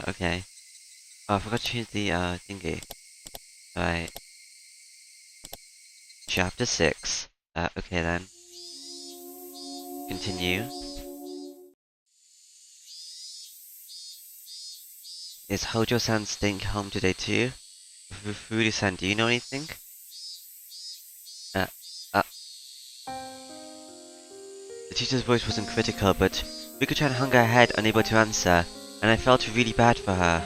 Okay. Oh, I forgot to change the, thingy. Right. Chapter 6. Okay then. Continue. Is Hojo-san staying home today too? Furuya-san, do you know anything? Uh, uh, the teacher's voice wasn't critical, but Rika-chan hung her head, unable to answer, and I felt really bad for her.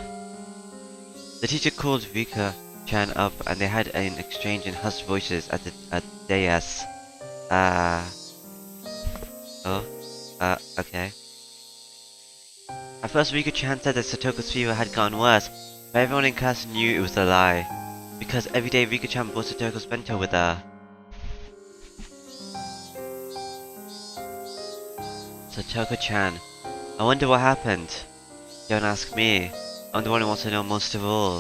The teacher called Rika-chan up, and they had an exchange in hushed voices at the dais. Oh, okay. At first, Rika-chan said that Satoko's fever had gotten worse, but everyone in class knew it was a lie, because every day Rika-chan brought Satoko's bento with her. Satoko-chan, I wonder what happened. Don't ask me. I'm the one who wants to know most of all.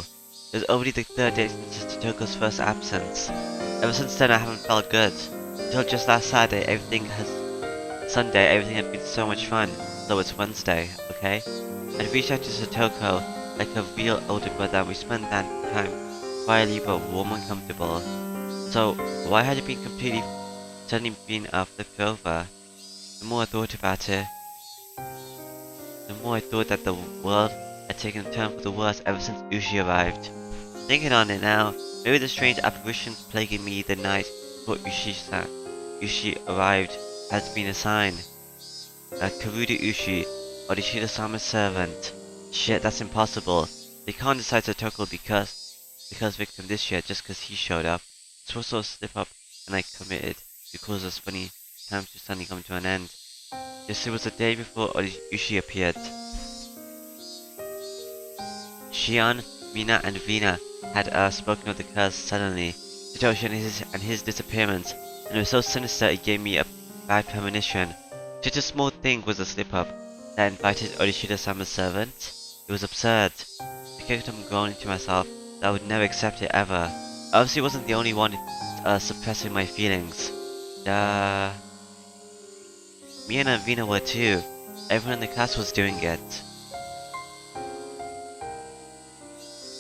It was already the third day since Satoko's first absence. Ever since then, I haven't felt good. Until just last Sunday, everything had been so much fun. So it's Wednesday, okay? I'd reached out to Satoko like a real older brother, and we spent that time quietly but warm and comfortable. So, why had it been suddenly been flipped over? The more I thought about it, the more I thought that the world had taken a turn for the worse ever since Ushi arrived. Thinking on it now, maybe the strange apparitions plaguing me the night before Ushi arrived has been a sign. Karuda Ushi, or the Shida-sama's servant. Shit, that's impossible. They can't decide Satoko because victim this year just because he showed up. It's also a slip up and I committed to cause us funny times to suddenly come to an end. Yes, it was the day before Ushi appeared. Shion, Mina, and Vina had spoken of the curse suddenly, Satoshi and his disappearance, and it was so sinister it gave me a bad premonition. Such a small thing was a slip-up that invited Orishida-sama's servant. It was absurd. I kept on groaning to myself that I would never accept it ever. I obviously wasn't the only one suppressing my feelings. Mina and Vina were too. Everyone in the class was doing it.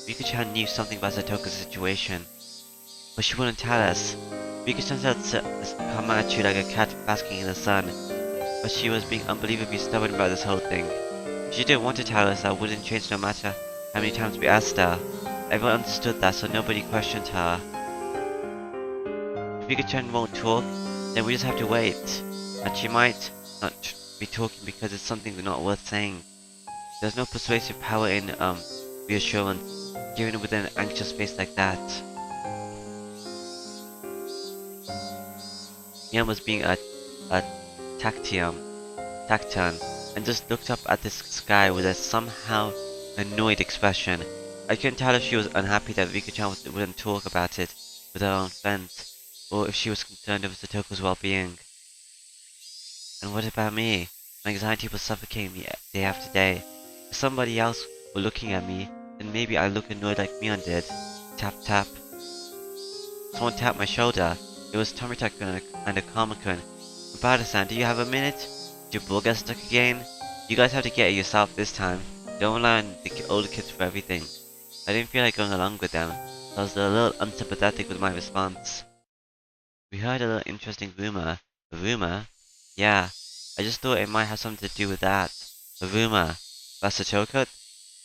Rika-chan knew something about Satoko's situation, but she wouldn't tell us. Rika-chan said come at you like a cat basking in the sun, but she was being unbelievably stubborn about this whole thing. She didn't want to tell us that wouldn't change no matter how many times we asked her. Everyone understood that, so nobody questioned her. If Rika-chan won't talk, then we just have to wait. And she might not be talking because it's something not worth saying. There's no persuasive power in reassurance given within an anxious space like that. Mian was being a tactian, and just looked up at the sky with a somehow annoyed expression. I couldn't tell if she was unhappy that Rika-chan wouldn't talk about it with her own friends, or if she was concerned over Satoko's well-being. And what about me? My anxiety was suffocating me day after day. If somebody else were looking at me, then maybe I'd look annoyed like Mion did. Tap tap. Someone tapped my shoulder. It was Tomitaka and Akama-kun. Ubada-san, do you have a minute? Did your ball get stuck again? You guys have to get it yourself this time. Don't rely on the older kids for everything. I didn't feel like going along with them, so I was a little unsympathetic with my response. We heard a little interesting rumor. A rumor? Yeah, I just thought it might have something to do with that. A rumor. About Satoko?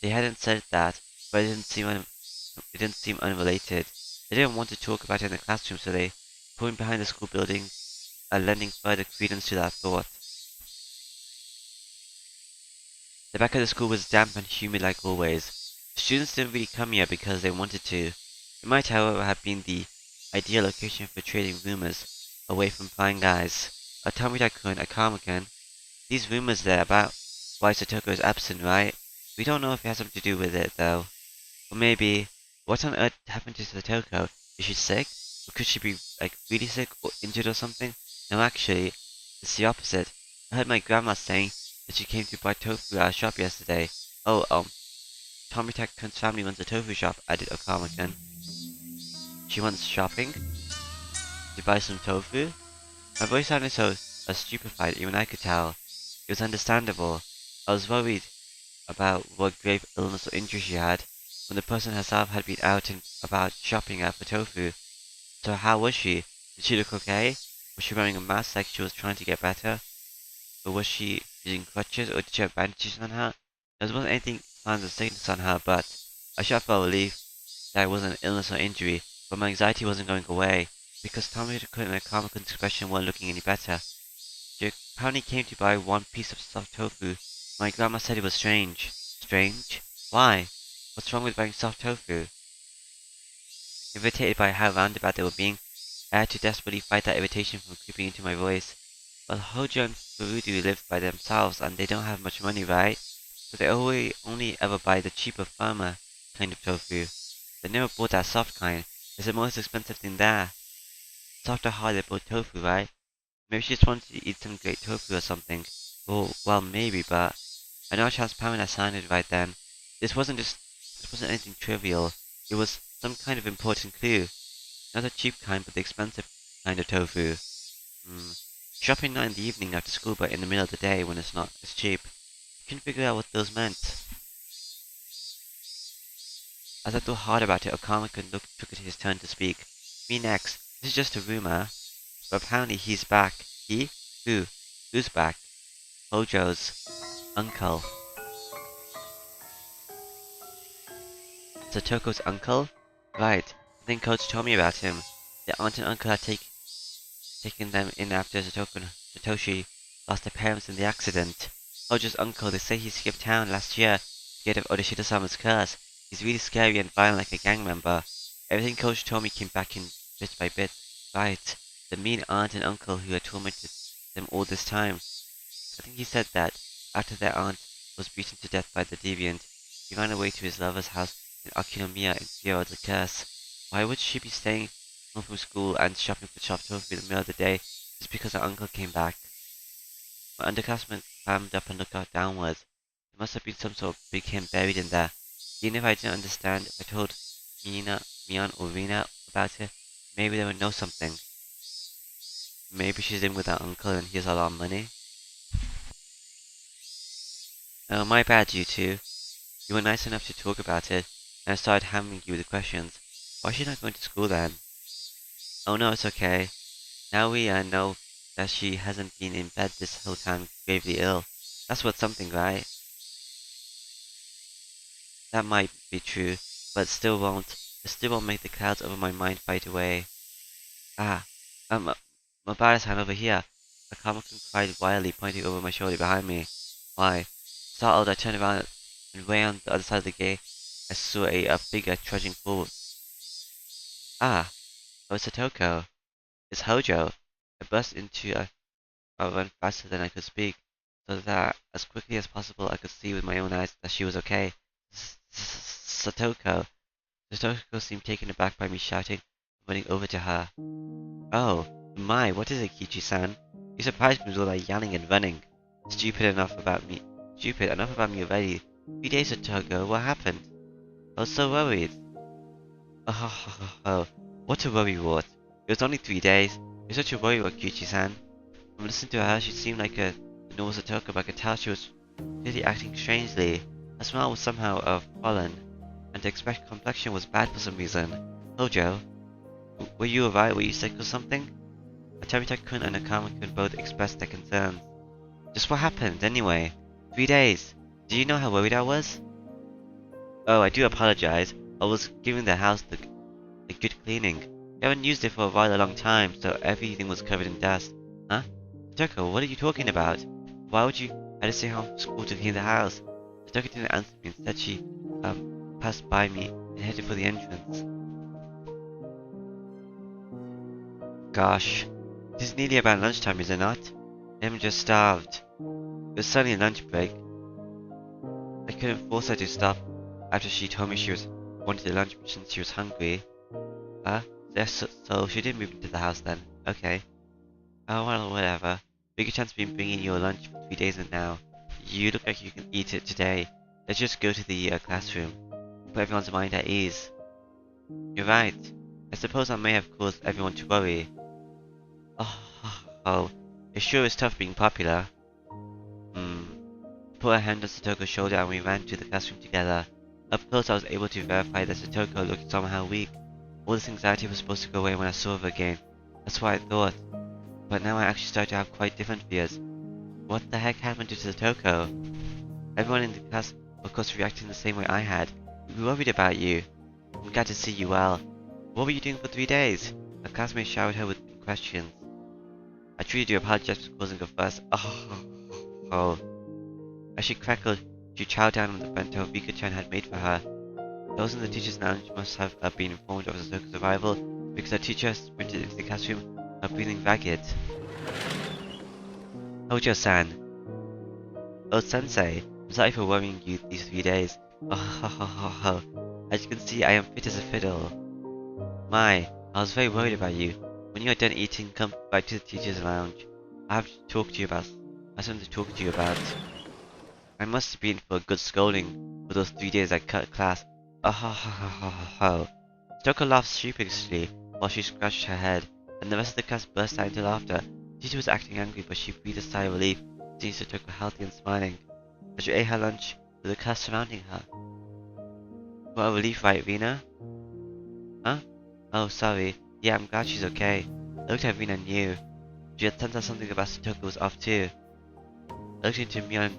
They hadn't said that, but it didn't seem unrelated. They didn't want to talk about it in the classroom, so they put him behind the school building, lending further credence to that thought. The back of the school was damp and humid like always. The students didn't really come here because they wanted to. It might, however, have been the ideal location for trading rumors away from prying guys. Tomitaka-kun, Akama-kun, these rumors there about why Satoko is absent, right? We don't know if it has something to do with it, though. Or maybe, what on earth happened to Satoko? Is she sick? Or could she be, like, really sick or injured or something? No, actually, it's the opposite. I heard my grandma saying that she came to buy tofu at our shop yesterday. Oh, Tomitaka-kun's family runs a tofu shop, added Akama-kun. She went shopping? To buy some tofu? My voice sounded so stupefied, even I could tell. It was understandable. I was worried about what grave illness or injury she had, when the person herself had been out and about shopping for tofu. So how was she? Did she look okay? Was she wearing a mask like she was trying to get better? Or was she using crutches, or did she have bandages on her? There wasn't anything signs of sickness on her, but I should have felt relief that it wasn't an illness or injury, but my anxiety wasn't going away, because Tommy and Akamakun's expression weren't looking any better. She apparently came to buy one piece of soft tofu. My grandma said it was strange. Strange? Why? What's wrong with buying soft tofu? Irritated by how roundabout they were being, I had to desperately fight that irritation from creeping into my voice. Well, Hojo and Furudu live by themselves and they don't have much money, right? So they only ever buy the cheaper farmer kind of tofu. They never bought that soft kind. It's the most expensive thing there. Soft or hard they bought tofu, right? Maybe she just wanted to eat some great tofu or something. Well, maybe, but I know how transparent I sounded right then. This wasn't anything trivial. It was some kind of important clue. Not the cheap kind, but the expensive kind of tofu. Shopping not in the evening after school, but in the middle of the day when it's not as cheap. I couldn't figure out what those meant. As I thought hard about it, took it his turn to speak. Me next. This is just a rumor, but apparently he's back. He? Who? Who's back? Hojo's uncle. Satoko's uncle? Right. I think Coach told me about him. The aunt and uncle had taken them in after Satoko and Satoshi lost their parents in the accident. Hojo's uncle, they say he skipped town last year to get of Odashida-sama's curse. He's really scary and violent like a gang member. Everything Coach told me came back in bit by bit. Right. The mean aunt and uncle who had tormented them all this time. I think he said that after their aunt was beaten to death by the deviant, he ran away to his lover's house in Akinomiya in fear of the curse. Why would she be staying home from school and shopping for chopped tofu in the middle of the day just because her uncle came back? My underclassmen clammed up and looked out downwards. There must have been some sort of big hint buried in there. Even if I didn't understand, if I told Mian or Rina about it, maybe they would know something. Maybe she's in with her uncle and he has a lot of money. Oh, my bad, you two. You were nice enough to talk about it, and I started hammering you with the questions. Why is she not going to school then? Oh no, it's okay. Now we know that she hasn't been in bed this whole time gravely ill. That's worth something, right? That might be true, but it still won't make the clouds over my mind fight away. Ah, Mabara-san over here. Akamakan cried wildly, pointing over my shoulder behind me. Why? Startled, I turned around and way on the other side of the gate, I saw a figure trudging forward. Ah, oh, Satoko. It's Hojo. I burst into I ran faster than I could speak, so that as quickly as possible I could see with my own eyes that she was okay. Satoko. Satoko seemed taken aback by me shouting, running over to her. Oh, my, what is it, Kichi-san? You surprised me with all that yelling and running. Stupid, enough about me already. 3 days ago, what happened? I was so worried. Oh, what a worry wart. It was only 3 days. You're such a worry wart, Kichi-san. From listening to her, she seemed like a normal Satoko, but I could tell she was really acting strangely. Her smile was somehow fallen, and her complexion was bad for some reason. Hojo, were you alright? Were you sick or something? Tarimita-kun and Akama-kun both expressed their concerns. Just what happened, anyway? 3 days. Do you know how worried I was? Oh, I do apologize. I was giving the house a good cleaning. We haven't used it for a rather long time, so everything was covered in dust. Huh? Satoko, what are you talking about? Why would you have to stay home from school to clean the house? Satoko didn't answer me. Instead, she passed by me and headed for the entrance. Gosh, it is nearly about lunchtime, is it not? I'm just starved. It was suddenly lunch break. I couldn't force her to stop after she told me she wanted a lunch since she was hungry. So she did move into the house then. Okay. Oh well, whatever. Bigger chance of me bringing you a lunch for 3 days and now. You look like you can eat it today. Let's just go to the classroom. Put everyone's mind at ease. You're right. I suppose I may have caused everyone to worry. Oh, it sure is tough being popular. put her hand on Satoko's shoulder and we ran to the classroom together. Up close I was able to verify that Satoko looked somehow weak. All this anxiety was supposed to go away when I saw her again. That's what I thought. But now I actually started to have quite different fears. What the heck happened to Satoko? Everyone in the class, of course, reacting the same way I had. We worried about you. I'm glad to see you well. What were you doing for 3 days? Her classmates showered her with questions. I truly do apologize for causing a fuss. Oh. As she crackled, she chowed down on the bento Rika-chan had made for her. Those in the teacher's lounge must have been informed of Satoko's arrival because her teacher sprinted into the classroom, breathing ragged. Hojo-san. Oh, Sensei. I'm sorry for worrying you these 3 days. As you can see, I am fit as a fiddle. My, I was very worried about you. When you are done eating, come back to the teacher's lounge. I have something to talk to you about. I must have been for a good scolding for those 3 days I cut class. Satoko laughed sheepishly while she scratched her head, and the rest of the class burst out into laughter. The teacher was acting angry, but she breathed a sigh of relief, seeing Satoko healthy and smiling. As she ate her lunch with the class surrounding her. What a relief, right, Rina? Huh? Oh, sorry. Yeah, I'm glad she's okay. I looked at Rina and knew. She had sensed that something about Satoko was off too. I looked into Mion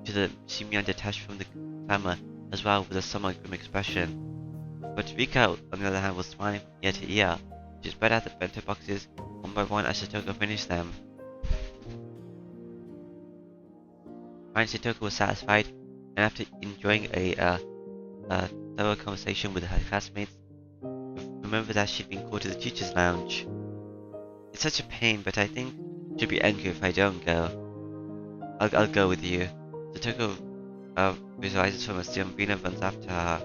to see Mion detached from the camera as well with a somewhat grim expression. But Rika, on the other hand, was smiling from ear to ear. She spread out the bento boxes one by one as Satoko finished them. Finally, Satoko was satisfied, and after enjoying a thorough conversation with her classmates, remembered that she'd been called to the teacher's lounge. It's such a pain, but I think she'll be angry if I don't go. I'll go with you. Satoko visualizes from a seat and Rina runs after her.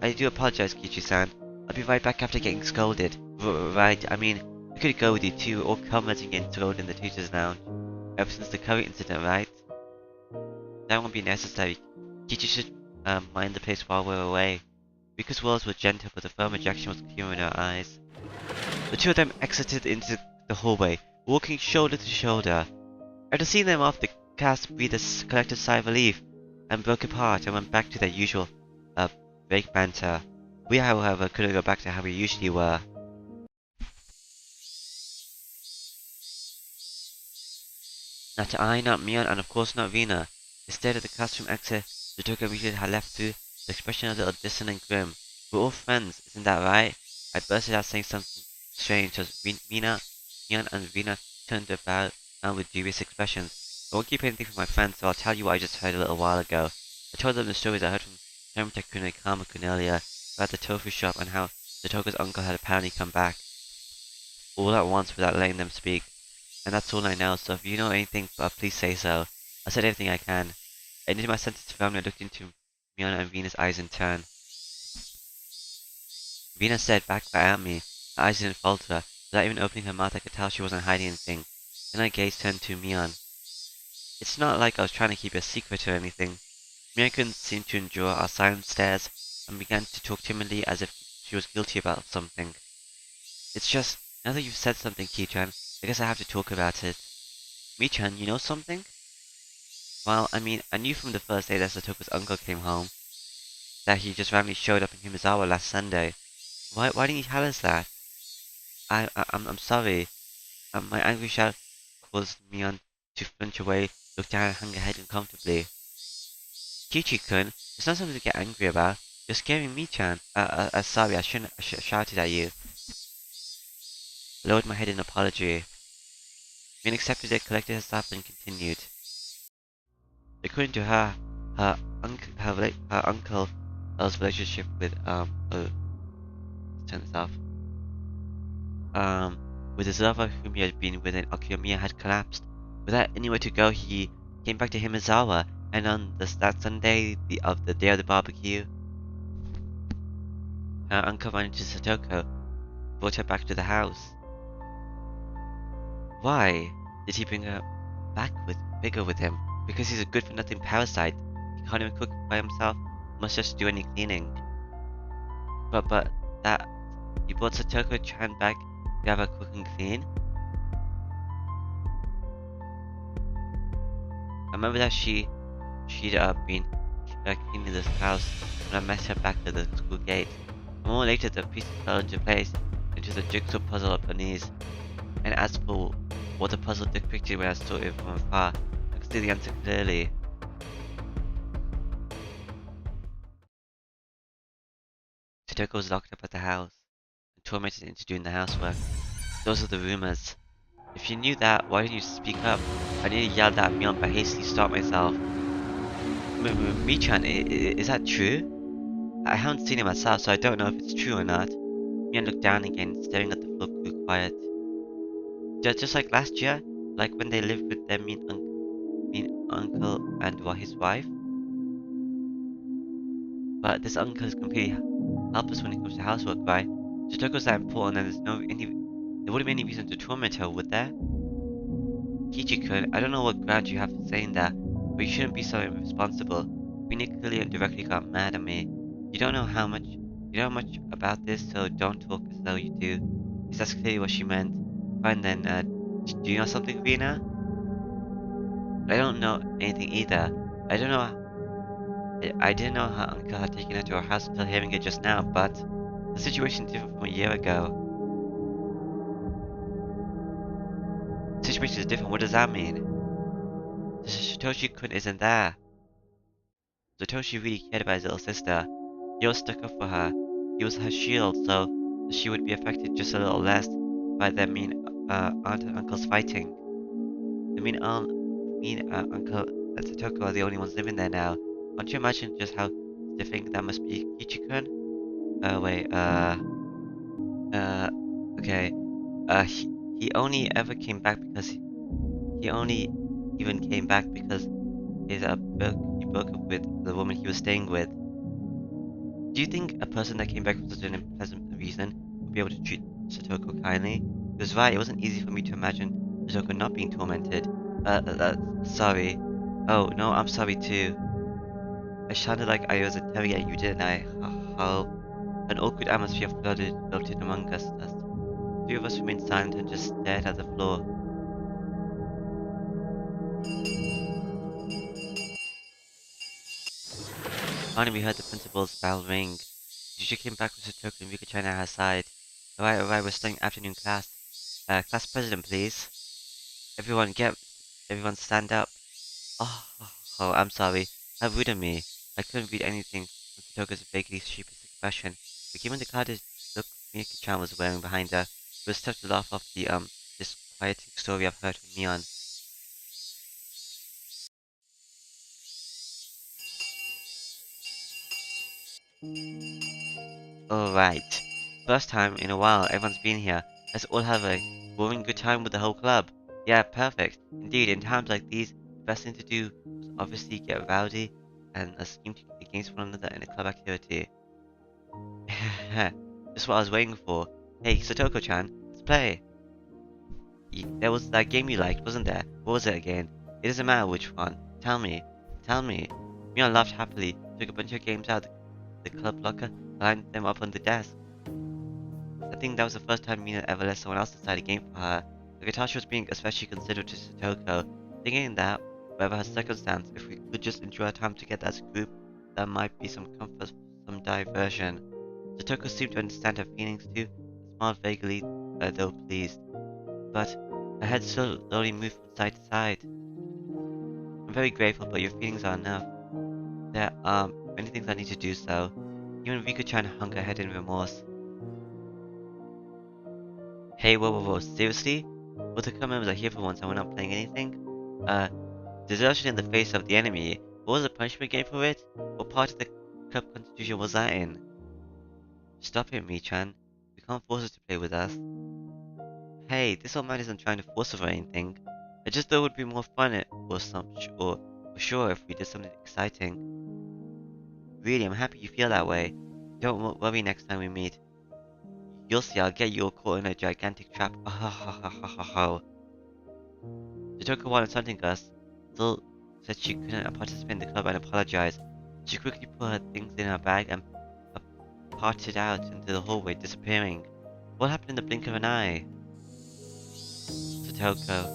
I do apologize, Kichi-san. I'll be right back after getting scolded. Right, I mean, I could go with you too, or come as you get scolded in the teacher's lounge. Ever since the curry incident, right? That won't be necessary. Kichi should mind the place while we're away. Rika's words were gentle, but the firm rejection was clear in her eyes. The two of them exited into the hallway, walking shoulder to shoulder. After seeing them off, the cast breathed a collective sigh of relief and broke apart and went back to their usual vague banter. We, however, couldn't go back to how we usually were. Not I, not Mion, and of course not Rina. Instead of the classroom exit, the Satoko immediately had left through the expression a little distant and grim. We're all friends, isn't that right? I bursted out saying something strange as Mion, and Rina turned about with dubious expressions. I won't keep anything from my friends, so I'll tell you what I just heard a little while ago. I told them the stories I heard from Termita-kun and Kama-kun earlier about the tofu shop and how Satoko's uncle had apparently come back. All at once without letting them speak. And that's all I know, so if you know anything, please say so. I said everything I can. I ended my sentence firmly and looked into Mion and Rina's eyes in turn. Rina stared back at me. Her eyes didn't falter. Without even opening her mouth, I could tell she wasn't hiding anything. Then her gaze turned to Mion. It's not like I was trying to keep a secret or anything. Mion couldn't seem to endure our silent stares and began to talk timidly as if she was guilty about something. It's just, now that you've said something, Ki-chan, I guess I have to talk about it. Mi-chan, you know something? Well, I mean, I knew from the first day that Satoko's uncle came home that he just randomly showed up in Himezawa last Sunday. Why didn't you tell us that? I'm sorry. My angry shout caused Mion to flinch away, look down and hang her head uncomfortably. Kichi-kun, it's not something to get angry about. You're scaring me, Chan. Sorry, I shouldn't have shouted at you. I lowered my head in apology. Mion accepted it, collected herself, and continued. According to her, her uncle's relationship with, let's turn this off. With his lover whom he had been with in Okuyamiya had collapsed. Without anywhere to go, he came back to Himezawa, and on that Sunday, the day of the barbecue, her uncle ran into Satoko, brought her back to the house. Why did he bring her back bigger with him? Because he's a good-for-nothing parasite. He can't even cook by himself, must just do any cleaning. But that he brought Satoko-chan back to have her cook and clean? I remember that she she'd been cleaning this house when I met her back at the school gate. A moment later, the pieces fell into place, into the jigsaw puzzle up her knees. And as for what the puzzle depicted when I saw it from afar, I could see the answer clearly. Satoko was locked up at the house and tormented into doing the housework. Those are the rumors. If you knew that, why didn't you speak up? I nearly yelled at Mion but hastily stopped myself. Michan, is that true? I haven't seen it myself, so I don't know if it's true or not. Mion looked down again, staring at the floor, grew quiet. Just like last year, like when they lived with their mean uncle and his wife. But this uncle is completely helpless when it comes to housework, right? Satoko's that important, and there wouldn't be any reason to torment her, would there? Kichi-kun, I don't know what ground you have for saying that, but you shouldn't be so irresponsible. Mina clearly and directly got mad at me. You don't know much about this, so don't talk as though you do. Yes, that's clearly what she meant. Fine then, do you know something, Rina? I don't know anything either. I didn't know her uncle had taken her to our house until hearing it just now, but the situation is different from a year ago. The situation is different, what does that mean? Satoshi-kun isn't there. Satoshi really cared about his little sister. He always stuck up for her. He was her shield, so she would be affected just a little less by their mean aunt and uncle's fighting. The uncle and Satoko are the only ones living there now. Can't you imagine just how stiffing that must be, Kichi-kun? Okay. He only ever came back because he only even came back because he broke up with the woman he was staying with. Do you think a person that came back for such an unpleasant reason would be able to treat Satoko kindly? He was right, it wasn't easy for me to imagine Satoko not being tormented. Sorry. Oh, no, I'm sorry too. I sounded like I was interrogating you, didn't I? How? An awkward atmosphere floated among us. As three of us remained silent and just stared at the floor. Finally, we heard the principal's bell ring. She came back with Satoko and Rika-chan at her side. Alright, we're starting afternoon class. Class president, please. Everyone stand up. Oh, I'm sorry. How rude of me. I couldn't read anything from Satoko's vaguely sheepish expression. But given the clouded look Miyako-chan was wearing behind her, it was tough to laugh off the, disquieting story I've heard from Neon. Alright. First time in a while everyone's been here. Let's all have a roaring good time with the whole club. Yeah, perfect. Indeed, in times like these, the best thing to do was obviously get rowdy and scheme against one another in a club activity. Just what I was waiting for. Hey, Satoko-chan, let's play. There was that game you liked, wasn't there? What was it again? It doesn't matter which one. Tell me. Tell me. Mion laughed happily, took a bunch of games out of the club locker, and lined them up on the desk. I think that was the first time Mina ever let someone else decide a game for her. The guitar was being especially considerate to Satoko, thinking that, whatever her circumstance, if we could just enjoy our time together as a group, there might be some comfort, some diversion. Satoko seemed to understand her feelings too, and smiled vaguely, though pleased. But her head slowly moved from side to side. I'm very grateful, but your feelings are enough. There are many things I need to do so. Even Rika-chan hung her head in remorse. Hey, whoa, seriously? Both the club members are here for once and we're not playing anything? Desertion in the face of the enemy. What was the punishment game for it? What part of the club constitution was that in? Stop it, Mi-chan. We can't force her to play with us. Hey, this old man isn't trying to force us or anything. I just thought it would be more fun or for sure if we did something exciting. Really, I'm happy you feel that way. Don't worry next time we meet. You'll see, I'll get you all caught in a gigantic trap. Satoko, while insulting us, still said she couldn't participate in the club and apologized. She quickly put her things in her bag and parted out into the hallway, disappearing. What happened in the blink of an eye? Satoko.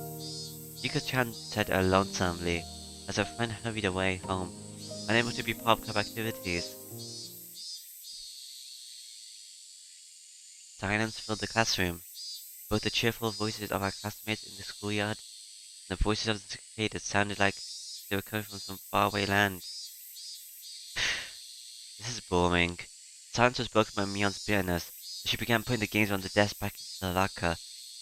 Rika-chan said lonesomely. as her friend hurried away home, unable to be part of club activities. Silence filled the classroom. Both the cheerful voices of our classmates in the schoolyard and the voices of the cicadas sounded like they were coming from some faraway land. This is boring. Silence was broken by Mion's bitterness as she began putting the games on the desk back into the locker.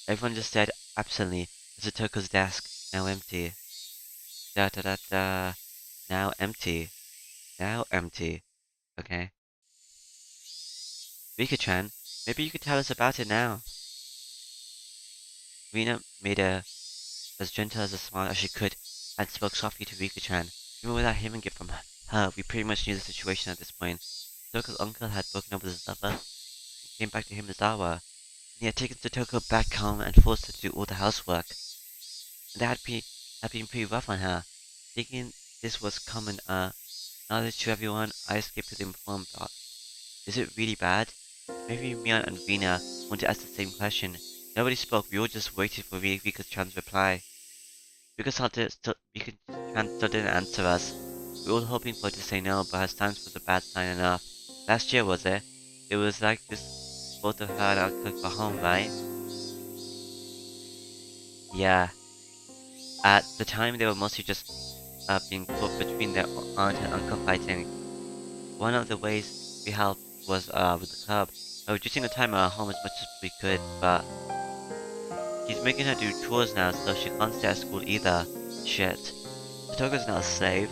Everyone just stared absently at Satoko's desk, now empty. Da da da da. Now empty. Now empty. Okay. Rika-chan, maybe you could tell us about it now. Rina made as gentle as a smile as she could and spoke softly to Rika-chan. Even without hearing it from her, we pretty much knew the situation at this point. Satoko's uncle had broken up with his lover and came back to Himizawa. And he had taken Satoko back home and forced her to do all the housework. And that had been pretty rough on her. Thinking this was common knowledge to everyone, I escaped to the informed part. Is it really bad? Maybe Mion and Rina wanted to ask the same question. Nobody spoke, we all just waited for Rika-chan's reply. Rika-chan still didn't answer us. We were all hoping for her to say no, but her silence was a bad sign enough. Last year, was it? It was like this, both of her and Uncle got home, right? Yeah. At the time, they were mostly just being caught between their aunt and uncle fighting. One of the ways we helped was with the club, reducing the time at our home as much as we could, but he's making her do chores now, so she can't stay at school either. Shit. Satoko's not a slave.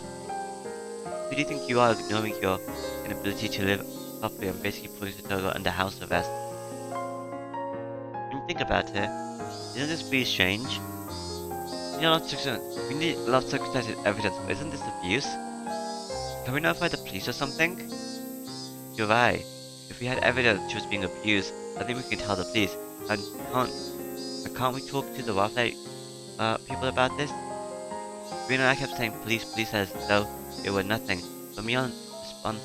Who do you think you are, ignoring your inability to live properly and basically putting Satoko under house arrest? When you think about it, isn't this pretty strange? We need a lot of circumstantial evidence, but isn't this abuse? Can we notify the police or something? You're right. If we had evidence she was being abused, I think we can tell the police. And can't we talk to the welfare people about this? Rina and I kept saying police as though it were nothing, but Mion's response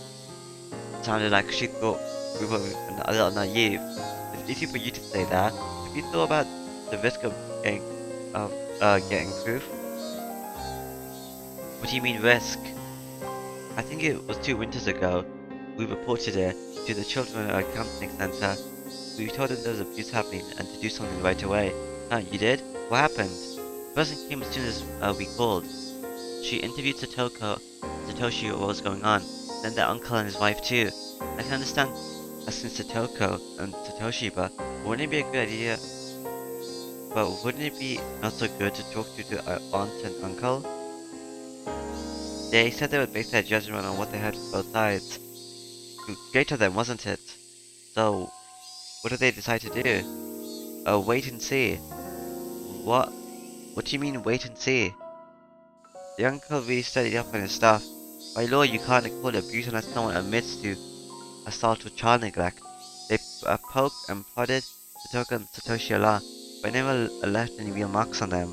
sounded like she thought we were a little naive. It's easy for you to say that. Have you thought about the risk of getting proof? What do you mean risk? I think it was 2 winters ago. We reported it to the children counseling center. We told them there was abuse happening and to do something right away. You did? What happened? The person came as soon as we called. She interviewed Satoshi what was going on, then their uncle and his wife too. I can understand asking Satoko and Satoshi, but wouldn't it be a good idea? But wouldn't it be not so good to talk to the aunt and uncle? They said they would base their judgment on what they heard from both sides. Great of them, wasn't it? So, what did they decide to do? Wait and see. What? What do you mean, wait and see? The uncle really studied up on his stuff. By law, you can't call it abuse unless someone admits to assault or child neglect. They poked and prodded Satoko and Satoshi a lot, but never left any real marks on them.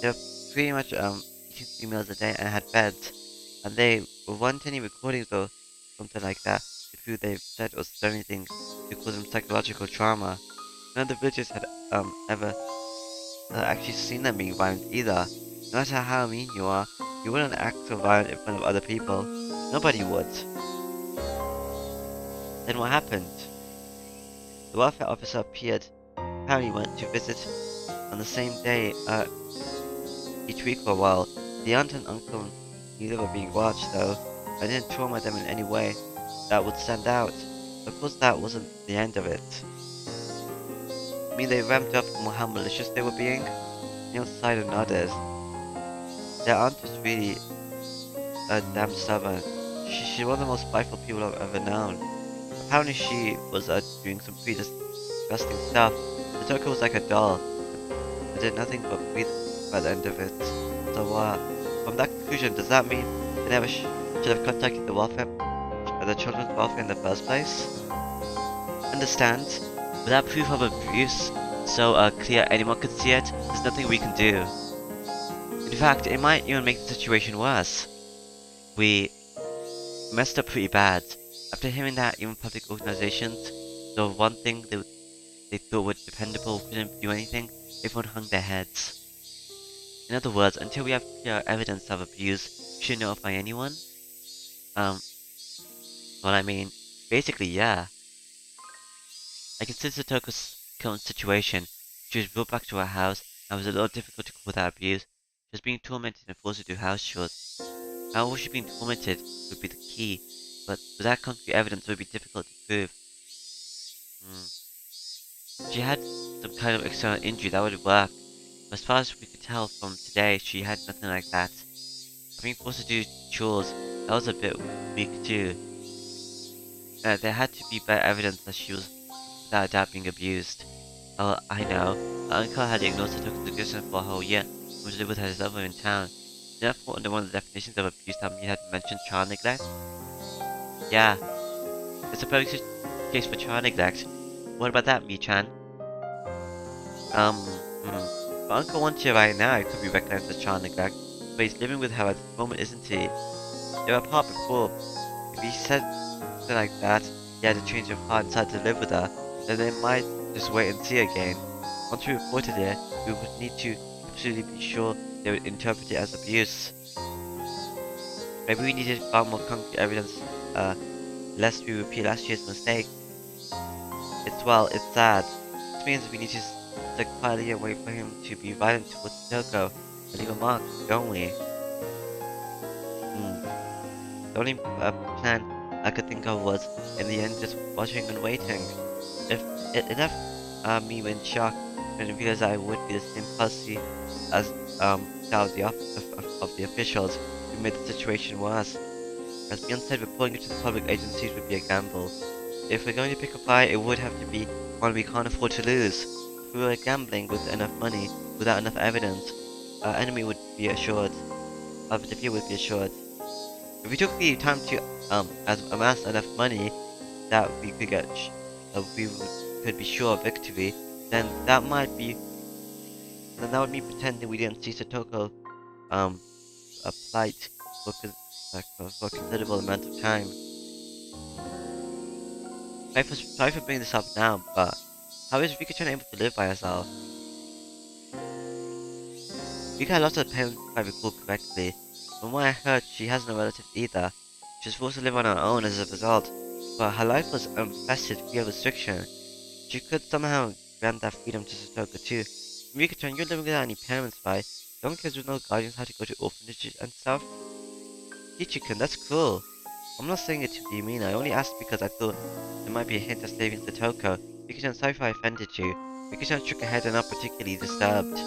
They were pretty much eating 3 meals a day and had beds, and they weren't any recordings or something like that to prove they said or said anything to cause them psychological trauma. None of the villagers had ever actually seen them being violent either. No matter how mean you are, you wouldn't act so violent in front of other people. Nobody would. Then what happened? The welfare officer appeared. Apparently went to visit on the same day each week for a while. The aunt and uncle knew they were being watched though. I didn't trauma them in any way that would stand out. Of course that wasn't the end of it. I mean they ramped up on how malicious they were being. Neil sighed and nodded. Their aunt was really damn stubborn. She's one of the most spiteful people I've ever known. Apparently she was doing some pretty disgusting stuff. Satoko was like a doll. I did nothing but breathe by the end of it. So from that conclusion, does that mean they never should have contacted the children's welfare in the first place? Understand? Without proof of abuse so clear anyone could see it, there's nothing we can do. In fact, it might even make the situation worse. We messed up pretty bad. After hearing that even public organizations, the one thing they thought was dependable couldn't do anything, everyone hung their heads. In other words, until we have clear evidence of abuse, we shouldn't notify anyone. Um, what I mean, basically, yeah. I consider Satoko's current situation. She was brought back to her house, and it was a little difficult to cope that abuse. She was being tormented and forced to do house chores. How was she being tormented would be the key, but without concrete evidence it would be difficult to prove. Hmm. If she had some kind of external injury, that would work. But as far as we could tell from today, she had nothing like that. Being forced to do chores, that was a bit weak too. There had to be better evidence that she was without a doubt being abused. Oh, I know. Her uncle had ignored Satoko's suggestion for a whole year and was to live with her lover in town. Did I fall under one of the definitions of abuse that he had mentioned child neglect? Yeah, it's a perfect case for child neglect. What about that, Mi-chan? Um, My uncle wants you right now, it could be recognized as child neglect, but he's living with her at the moment, isn't he? They were apart before. If he said something like that, he had a change of heart and decided to live with her, then they might just wait and see again. Once we reported it, we would need to absolutely be sure they would interpret it as abuse. Maybe we needed far more concrete evidence, lest we repeat last year's mistake. It's sad. This means we need to sit quietly and wait for him to be violent towards Satoko and leave a mark, don't we? The only plan I could think of was, in the end, just watching and waiting. If it left me in shock and realized I would be the same policy as that of the officials who made the situation worse. As Beyond said, reporting it to the public agencies would be a gamble. If we're going to pick a fight, it would have to be one we can't afford to lose. If we were gambling with enough money, without enough evidence, our enemy would be assured. Our defeat would be assured. If we took the time to amass enough money that we could get, could be sure of victory, then that would mean pretending we didn't see Satoko a plight for a considerable amount of time. Sorry for bringing this up now, but how is Rika-chan able to live by herself? Rika lost her parents, if I recall correctly. From what I heard, she has no relatives either. She was forced to live on her own as a result, but her life was unfettered, free of restriction. She could somehow grant that freedom to Satoko too. Rika-chan, you're living without any parents, right? Don't kids with no guardians have to go to orphanages and stuff? Ichikan, that's cruel. I'm not saying it to be mean, I only asked because I thought there might be a hint of saving Satoko. Rika-chan, sorry if I offended you. Rika-chan shook her head and not particularly disturbed.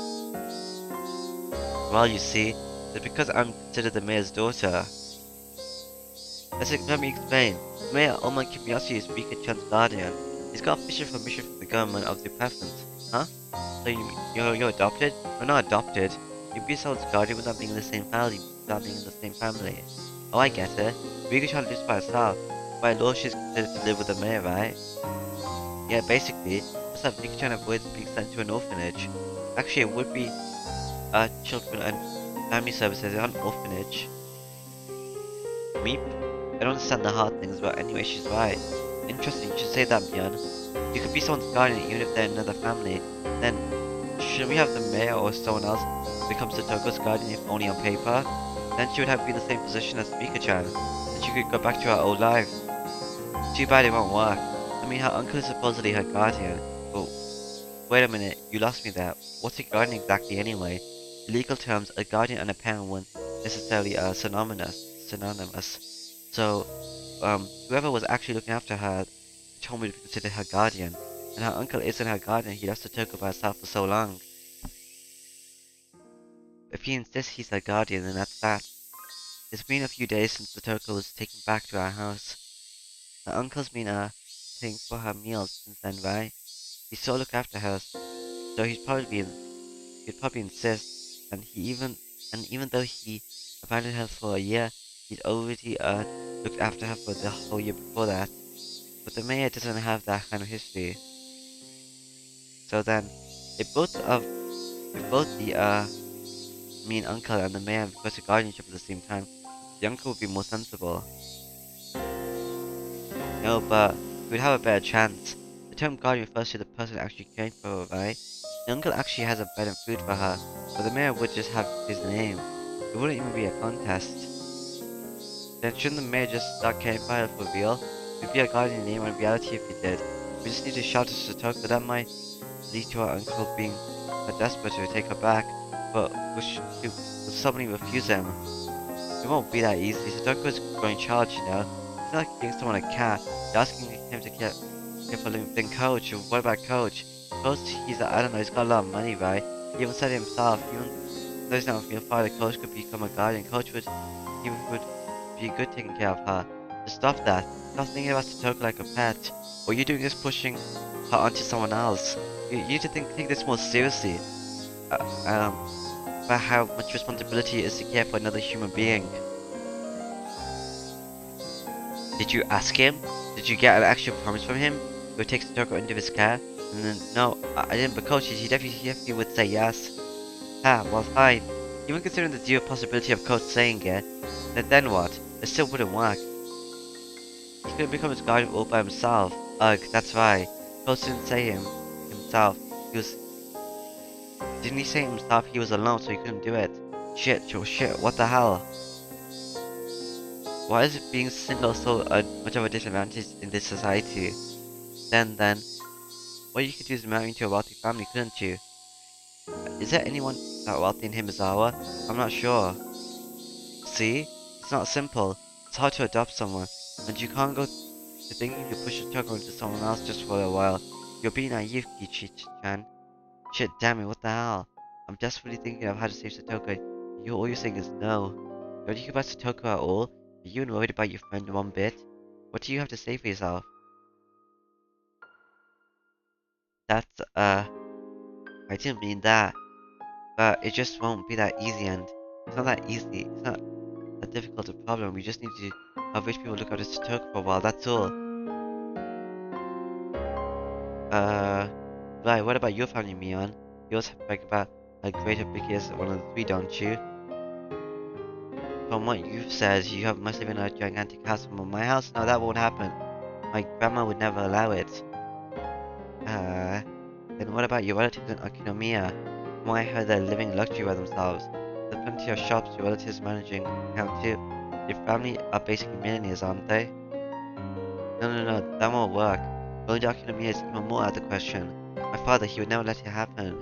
Well, you see, it's because I'm considered the mayor's daughter. Let me explain. Mayor Oman Kibayashi is Rika-chan's guardian. He's got official permission from the government of the preference. Huh? So you're adopted? We're not adopted. You'd be someone's guardian without being in the same family. Oh, I get it. Rika-chan lives by herself. By law, she's considered to live with the mayor, right? Yeah, basically, just that Rika-chan avoids being sent to an orphanage. Actually, it would be children and family services, not an orphanage. Meep. I don't understand the hard things, but anyway, she's right. Interesting, you should say that, Mian. You could be someone's guardian even if they're in another family. Then, should we have the mayor or someone else become Satoko's guardian if only on paper? Then she would have been in the same position as Rika-chan, and she could go back to her old life. Too bad it won't work. I mean, her uncle is supposedly her guardian, but wait a minute, you lost me there. What's a guardian exactly anyway? In legal terms, a guardian and a parent weren't necessarily synonymous. So, whoever was actually looking after her told me to consider her guardian, and her uncle isn't her guardian, he left Satoko by herself for so long. If he insists he's her guardian, then that's that. It's been a few days since Satoko was taken back to our house. Her uncle's been, paying for her meals since then, right? He still look after her, so he'd probably insist, and even though he abandoned her for a year, he'd already, looked after her for the whole year before that. But the mayor doesn't have that kind of history. So then, if both the, me and uncle and the mayor requested guardianship at the same time, the uncle would be more sensible. No, but we'd have a better chance. The term guardian refers to the person actually caring for her, right? The uncle actually has a bed and food for her, but the mayor would just have his name. It wouldn't even be a contest. Then shouldn't the mayor just start caring for her for real? We'd be a guardian name in reality if he did. We just need to shout to Satoko that might lead to our uncle being desperate to take her back, but we'll suddenly refuse him. It won't be that easy. Satoko is growing charge, you know. It's not like giving someone a cat. You're asking him to care for then Coach. What about Coach? Coach, I don't know, he's got a lot of money, right? He even said it himself. Even though he's not feeling fine, Coach could become a guardian. He would be good taking care of her. Just stop that. Stop thinking about Satoko like a pet. What you're doing is pushing her onto someone else. You need to take this more seriously. About how much responsibility it is to care for another human being. Did you ask him? Did you get an actual promise from him? He would take Satoko into his care? And then, no, I didn't, but Coach, he definitely would say yes. Ah, well, fine. Even considering the zero possibility of Coach saying it, then what? It still wouldn't work. He couldn't become his guardian all by himself. Ugh, that's right. Coach didn't say himself. Didn't he say himself he was alone so he couldn't do it? Shit, what the hell? Why is being single so much of a disadvantage in this society? Then, what you could do is marry into a wealthy family, couldn't you? Is there anyone that wealthy in Himizawa? I'm not sure. See? It's not simple. It's hard to adopt someone, and you can't go to thinking to push a tugger into someone else just for a while. You're being naive, Kichi-chan. Shit, damn it, what the hell? I'm desperately thinking of how to save Satoko. All you're saying is no. Don't you care about Satoko at all? Are you worried about your friend one bit? What do you have to say for yourself? That's, I didn't mean that. But it just won't be that easy, and it's not that easy. It's not that difficult a problem. We just need to have rich people look after Satoko for a while, that's all. Right, what about your family, Mion? You also brag about how great a big is one of the three, don't you? From what you've said, you must live in a gigantic house. From my house? No, that won't happen. My grandma would never allow it. Then what about your relatives in Akinomiya? From what I heard, they're living in luxury by themselves. There's plenty of shops your relatives managing account too. Your family are basically millionaires, aren't they? No, that won't work. Going to Akinomiya is even more out of the question. My father, he would never let it happen.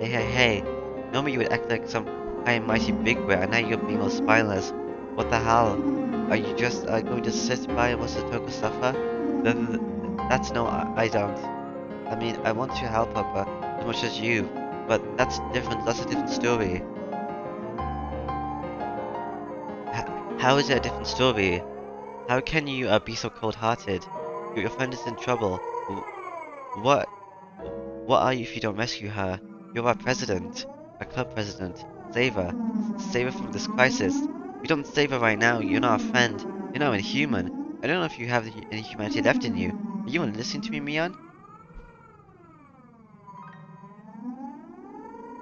Hey. Normally you would act like some high and mighty bigwig, and now you're being all spineless. What the hell? Are you just going to sit by and watch Satoko suffer? That's no, I don't. I mean, I want to help her, but as much as you. But that's different. That's a different story. How is it a different story? How can you be so cold-hearted? Your friend is in trouble. What? What are you if you don't rescue her? You're our president, our club president. Save her. Save her from this crisis. If you don't save her right now, you're not a friend. You're not a human. I don't know if you have any humanity left in you. Are you listening to me, Mion?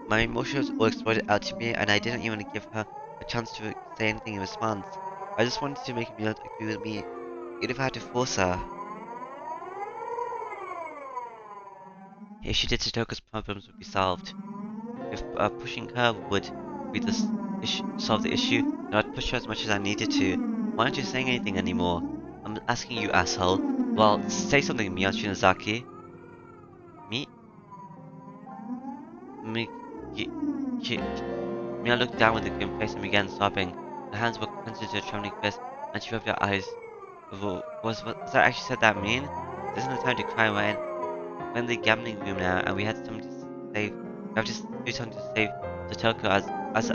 My emotions all exploded out to me, and I didn't even give her a chance to say anything in response. I just wanted to make Mion agree with me, even if I had to force her. If she did, Satoko's problems would be solved. If pushing her would be solve the issue, then I'd push her as much as I needed to. Why aren't you saying anything anymore? I'm asking you, asshole. Well, say something, Mion Shinozaki. Me? Me? Mia looked down with a grim face and began sobbing. Her hands were clenched into a trembling fist, and she rubbed her eyes. Was that actually said that mean? This isn't the time to cry, man. We're in the gambling room now, and we had something to save. We have to do something to save Satoko. As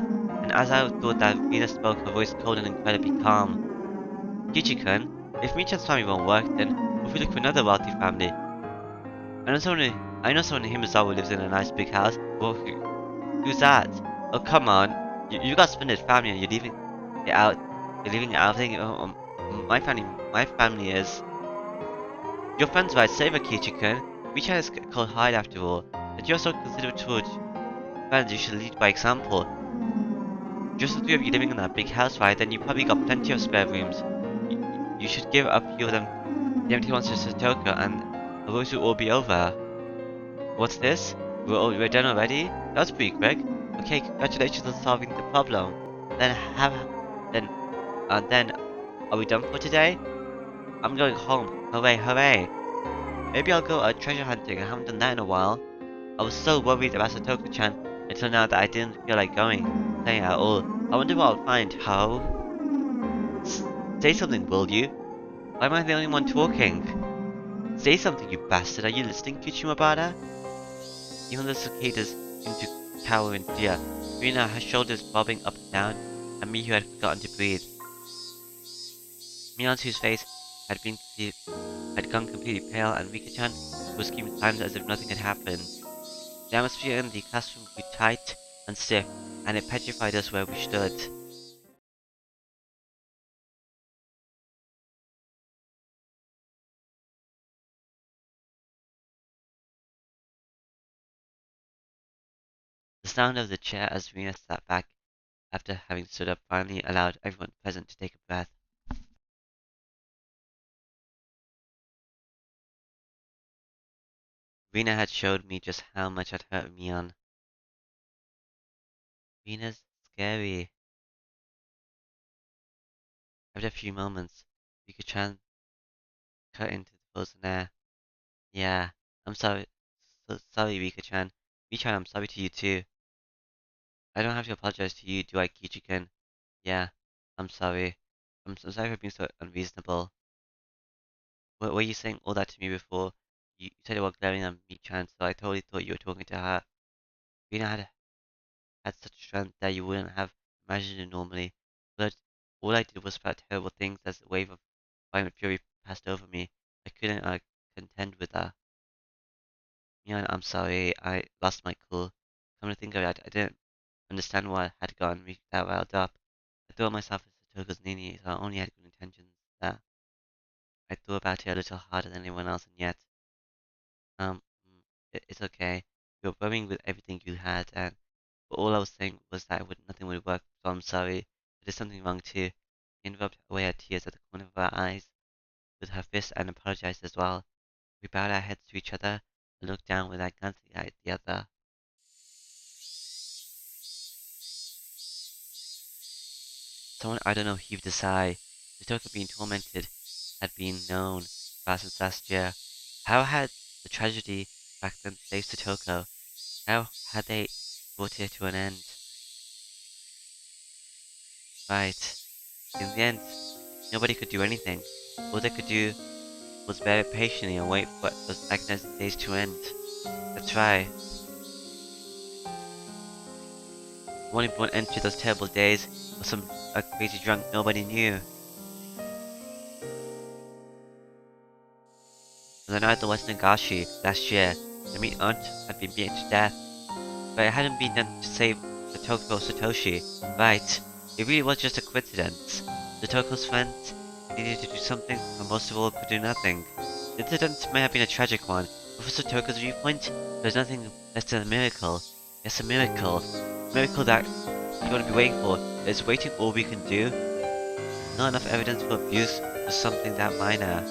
I thought that Venus spoke, her voice cold and incredibly calm. Kichi-kun, if Michan's family won't work, then what if we look for another wealthy family? I know someone in Himizawa lives in a nice big house. Well, who's that? Oh, come on. You got a splendid family and you're leaving it out. You're leaving it out. My family is. Your friend's right, save a Kichi-kun. Michan is called Hyde after all. And you're so considerate towards friends, you should lead by example. Just the three of you living in that big house, right? Then you probably got plenty of spare rooms. You should give a few of them the empty ones to Satoko, and the roads will all be over. What's this? We're done already? That was pretty quick. Okay, congratulations on solving the problem. Then have then then are we done for today? I'm going home. Hooray, hooray! Maybe I'll go treasure hunting. I haven't done that in a while. I was so worried about Satoko-chan until now that I didn't feel like playing at all. I wonder what I'll find. How? Say something, will you? Why am I the only one talking? Say something, you bastard. Are you listening, Kichimabara? Even the cicadas seemed to cower in fear. Rina, her shoulders bobbing up and down, and Miho had forgotten to breathe. Mian's face had gone completely pale, and Rika-chan was keeping silent as if nothing had happened. The atmosphere in the classroom grew tight and stiff, and it petrified us where we stood. The sound of the chair as Rina sat back after having stood up finally allowed everyone present to take a breath. Rina had showed me just how much had hurt Mian. Rina's scary. After a few moments, Rika-chan cut into the frozen air. Yeah, I'm sorry. Sorry, Rika-chan. Michan, I'm sorry to you too. I don't have to apologize to you, do I, Kichiken? Yeah, I'm sorry. I'm sorry for being so unreasonable. Were you saying all that to me before? You said you were glaring at Michan, so I totally thought you were talking to her. Rina had such strength that you wouldn't have imagined it normally. But all I did was sprout terrible things as a wave of violent fury passed over me. I couldn't contend with her. Yeah, I'm sorry, I lost my cool. Come to think of it, I didn't understand why I had gotten me that riled up. I thought myself as Satoko's nini, so I only had good intentions. That I thought about it a little harder than anyone else, and yet, um, it's okay. You're bumming with everything you had, and but all I was saying was that nothing would work, so I'm sorry. But there's something wrong too. She rubbed away her tears at the corner of her eyes with her fist and apologized as well. We bowed our heads to each other and looked down without glancing at the other. Someone I don't know heaved a sigh. Satoko being tormented had been known about since last year. How had the tragedy back then saved Satoko? How had they brought it to an end? Right. In the end, nobody could do anything. All they could do was bear it patiently and wait for those agonizing days to end. That's right. Only one end to those terrible days was some crazy drunk nobody knew. On the night of the West Nagashi last year, the meat aunt had been beaten to death, but it hadn't been done to save Satoko Satoshi. Right, it really was just a coincidence. Satoko's friends needed to do something, but most of all could do nothing. The incident may have been a tragic one, but from Satoko's viewpoint, there's nothing less than a miracle. Yes, a miracle. A miracle that you're going to be waiting for. Is waiting all we can do? Not enough evidence for abuse for something that minor.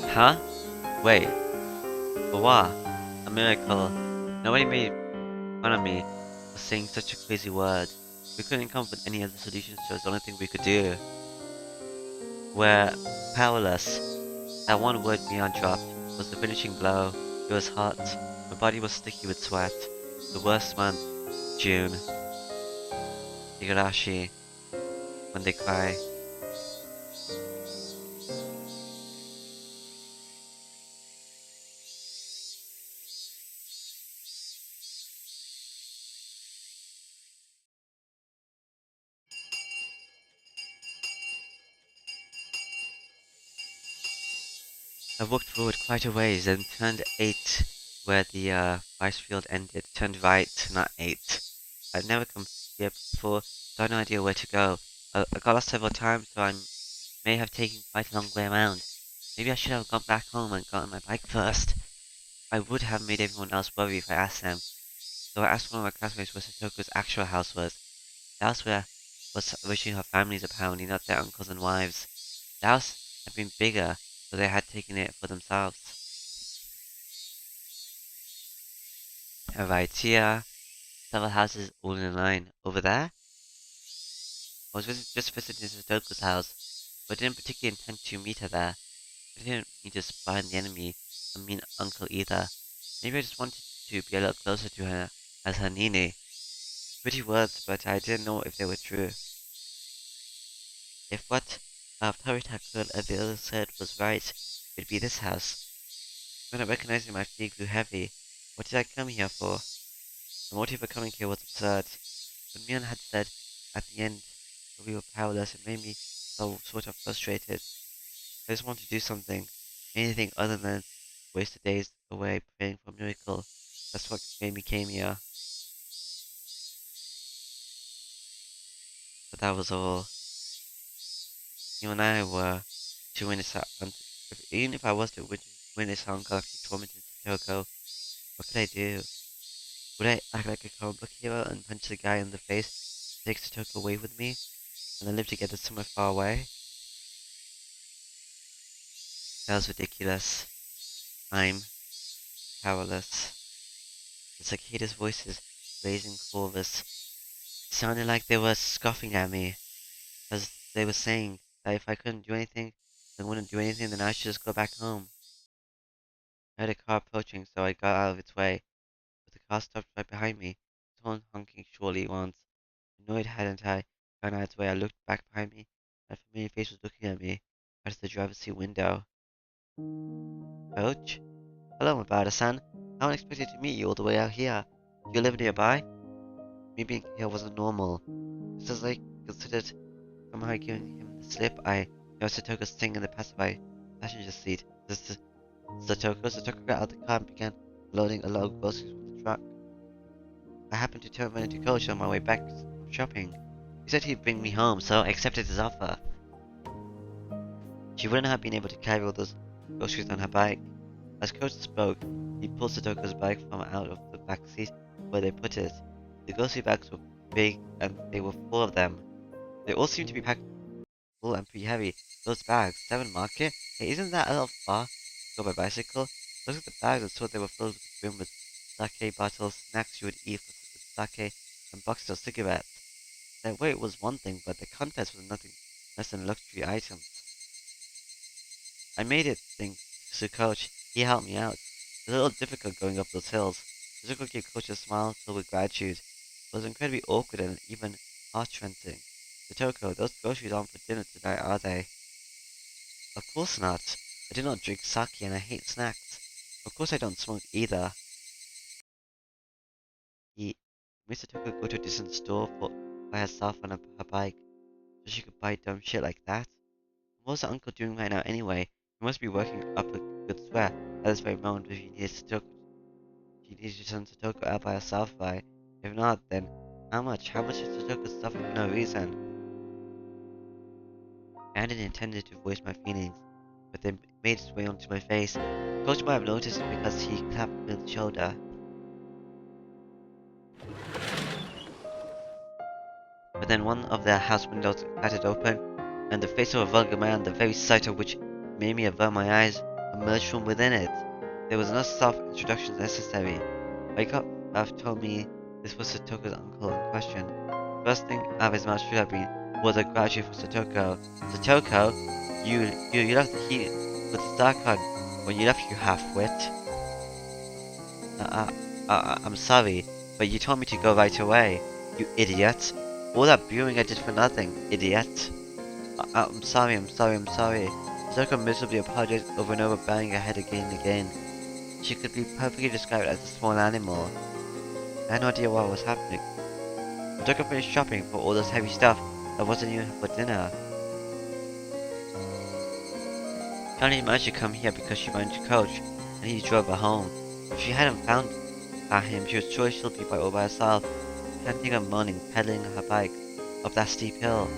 Huh? Wait, but what? A miracle. Nobody made fun of me for saying such a crazy word. We couldn't come up with any other solutions, so it's the only thing we could do. We're powerless. That one word Beyond dropped was the finishing blow. It was hot. My body was sticky with sweat. The worst month, June. Higurashi, when they cry. I walked forward quite a ways, then turned 8 where the rice field ended. Turned right, not 8. I've never come here before, so I had no idea where to go. I got lost several times, so I may have taken quite a long way around. Maybe I should have gone back home and gotten my bike first. I would have made everyone else worry if I asked them. So I asked one of my classmates where Satoko's actual house was. The house where was originally her family's apparently, not their uncles and wives. The house had been bigger, so they had taken it for themselves. Right here, several houses all in a line. Over there, I was just visiting Satoko's house, but didn't particularly intend to meet her there. I didn't mean to spy on the enemy, a mean uncle either. Maybe I just wanted to be a little closer to her as her Nini. Pretty words, but I didn't know if they were true. If what Taritaka ever said was right, it'd be this house. When I recognized my feet grew heavy. What did I come here for? The motive for coming here was absurd. When Mion had said at the end that we were powerless, it made me so sort of frustrated. I just wanted to do something, anything other than waste the days away praying for a miracle. That's what made me came here. But that was all. You and I were to witness even if I was to witness how Uncle actually tormented Satoko, what could I do? Would I act like a comic book hero and punch the guy in the face, take Satoko away with me, and then live together somewhere far away? That was ridiculous. I'm powerless. The cicadas' voices raised in chorus. It sounded like they were scoffing at me, as they were saying that if I couldn't do anything, then wouldn't do anything, then I should just go back home. I heard a car approaching, so I got out of its way, but the car stopped right behind me, its horn honking shortly once. Annoyed hadn't I gone out of its way, I looked back behind me, and a familiar face was looking at me out of the driver's seat window. Coach? Hello, Mabata-san. How unexpected to meet you all the way out here. Do you live nearby? Me being here wasn't normal. Just as I considered somehow giving him the slip, I noticed Satoko sitting in the passenger seat. This is Satoko got out of the car and began loading a load of groceries from the truck. I happened to run into Coach on my way back from shopping. He said he'd bring me home, so I accepted his offer. She wouldn't have been able to carry all those groceries on her bike. As Coach spoke, he pulled Satoko's bike from out of the back seat where they put it. The grocery bags were big and they were full of them. They all seemed to be packed full and pretty heavy. Those bags, 7 Market? Hey, isn't that a little far to go by bicycle? I looked at the bags and saw they were filled with the brim with sake bottles, snacks you would eat with sake, and boxes of cigarettes. Their weight was one thing, but the contents was nothing less than luxury items. I made it think to Coach. He helped me out. It was a little difficult going up those hills. Suzuko gave Coach a smile filled with gratitude. It was incredibly awkward and even heart-wrenching. Satoko, those groceries aren't for dinner tonight, are they? Of course not. I do not drink sake and I hate snacks. Of course I don't smoke either. He made Satoko go to a distant store by herself on her bike so she could buy dumb shit like that. What was the uncle doing right now anyway? He must be working up a good sweat at this very moment if he needed Satoko. She needs to send Satoko out by herself, right? If not, then how much? How much did Satoko suffer for no reason? I hadn't intended to voice my feelings, but they made its way onto my face. Coach might have noticed because he clapped me on the shoulder. But then one of their house windows clattered open, and the face of a vulgar man, the very sight of which made me avert my eyes, emerged from within it. There was no self-introduction necessary. Wake-up told me this was Satoko's uncle in question. First thing out of his mouth should have been, was a gratitude for Satoko. Satoko? You left the heat with the dark on. When you left, you half-wit. I'm sorry, but you told me to go right away. You idiot. All that viewing I did for nothing, idiot. I'm sorry. Satoko miserably apologized over and over, banging her head again and again. She could be perfectly described as a small animal. I had no idea what was happening. Satoko finished shopping for all this heavy stuff that wasn't even for dinner. She only managed to come here because she ran into Coach, and he drove her home. If she hadn't found him, she was sure she'll be all by herself, panting and moaning, pedaling her bike up that steep hill.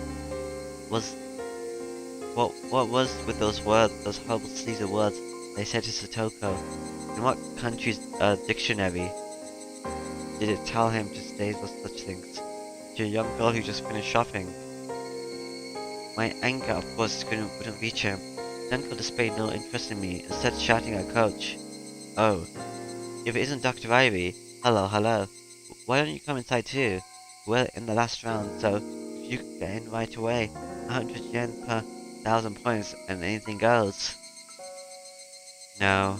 What was with those words, those horrible sleazy words they said to Satoko? In what country's dictionary did it tell him to say such things? To a young girl who just finished shopping. My anger, of course, wouldn't reach him. Uncle displayed no interest in me, instead shouting at Coach. Oh, if it isn't Dr. Ivy, hello, hello. Why don't you come inside too? We're in the last round, so if you can get in right away, 100 yen per 1,000 points and anything goes. No,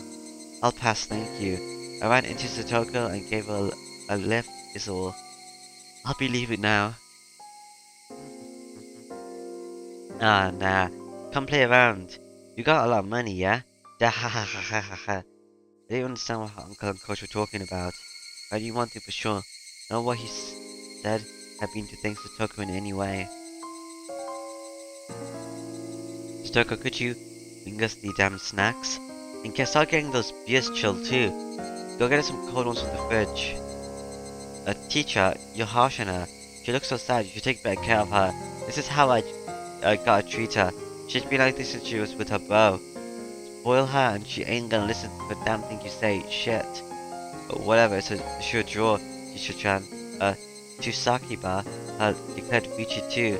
I'll pass, thank you. I ran into Satoko and gave her a lift is all. I'll be leaving now. Ah, nah. Come play around. You got a lot of money, yeah? Da ha ha ha ha ha ha. I didn't understand what her uncle and coach were talking about. I knew one thing for sure. None of what he said had been to thank Satoko in any way. Satoko, could you bring us the damn snacks? And can start getting those beers chilled too. Go get us some cold ones from the fridge. Teacher, you're harsh on her. She looks so sad, you should take better care of her. This is how I gotta treat her. She's been like this since she was with her bro. Spoil her and she ain't gonna listen to the damn thing you say, shit. But whatever, it's a sure draw, teacher-chan. Chisaki-ba, declared Richie too.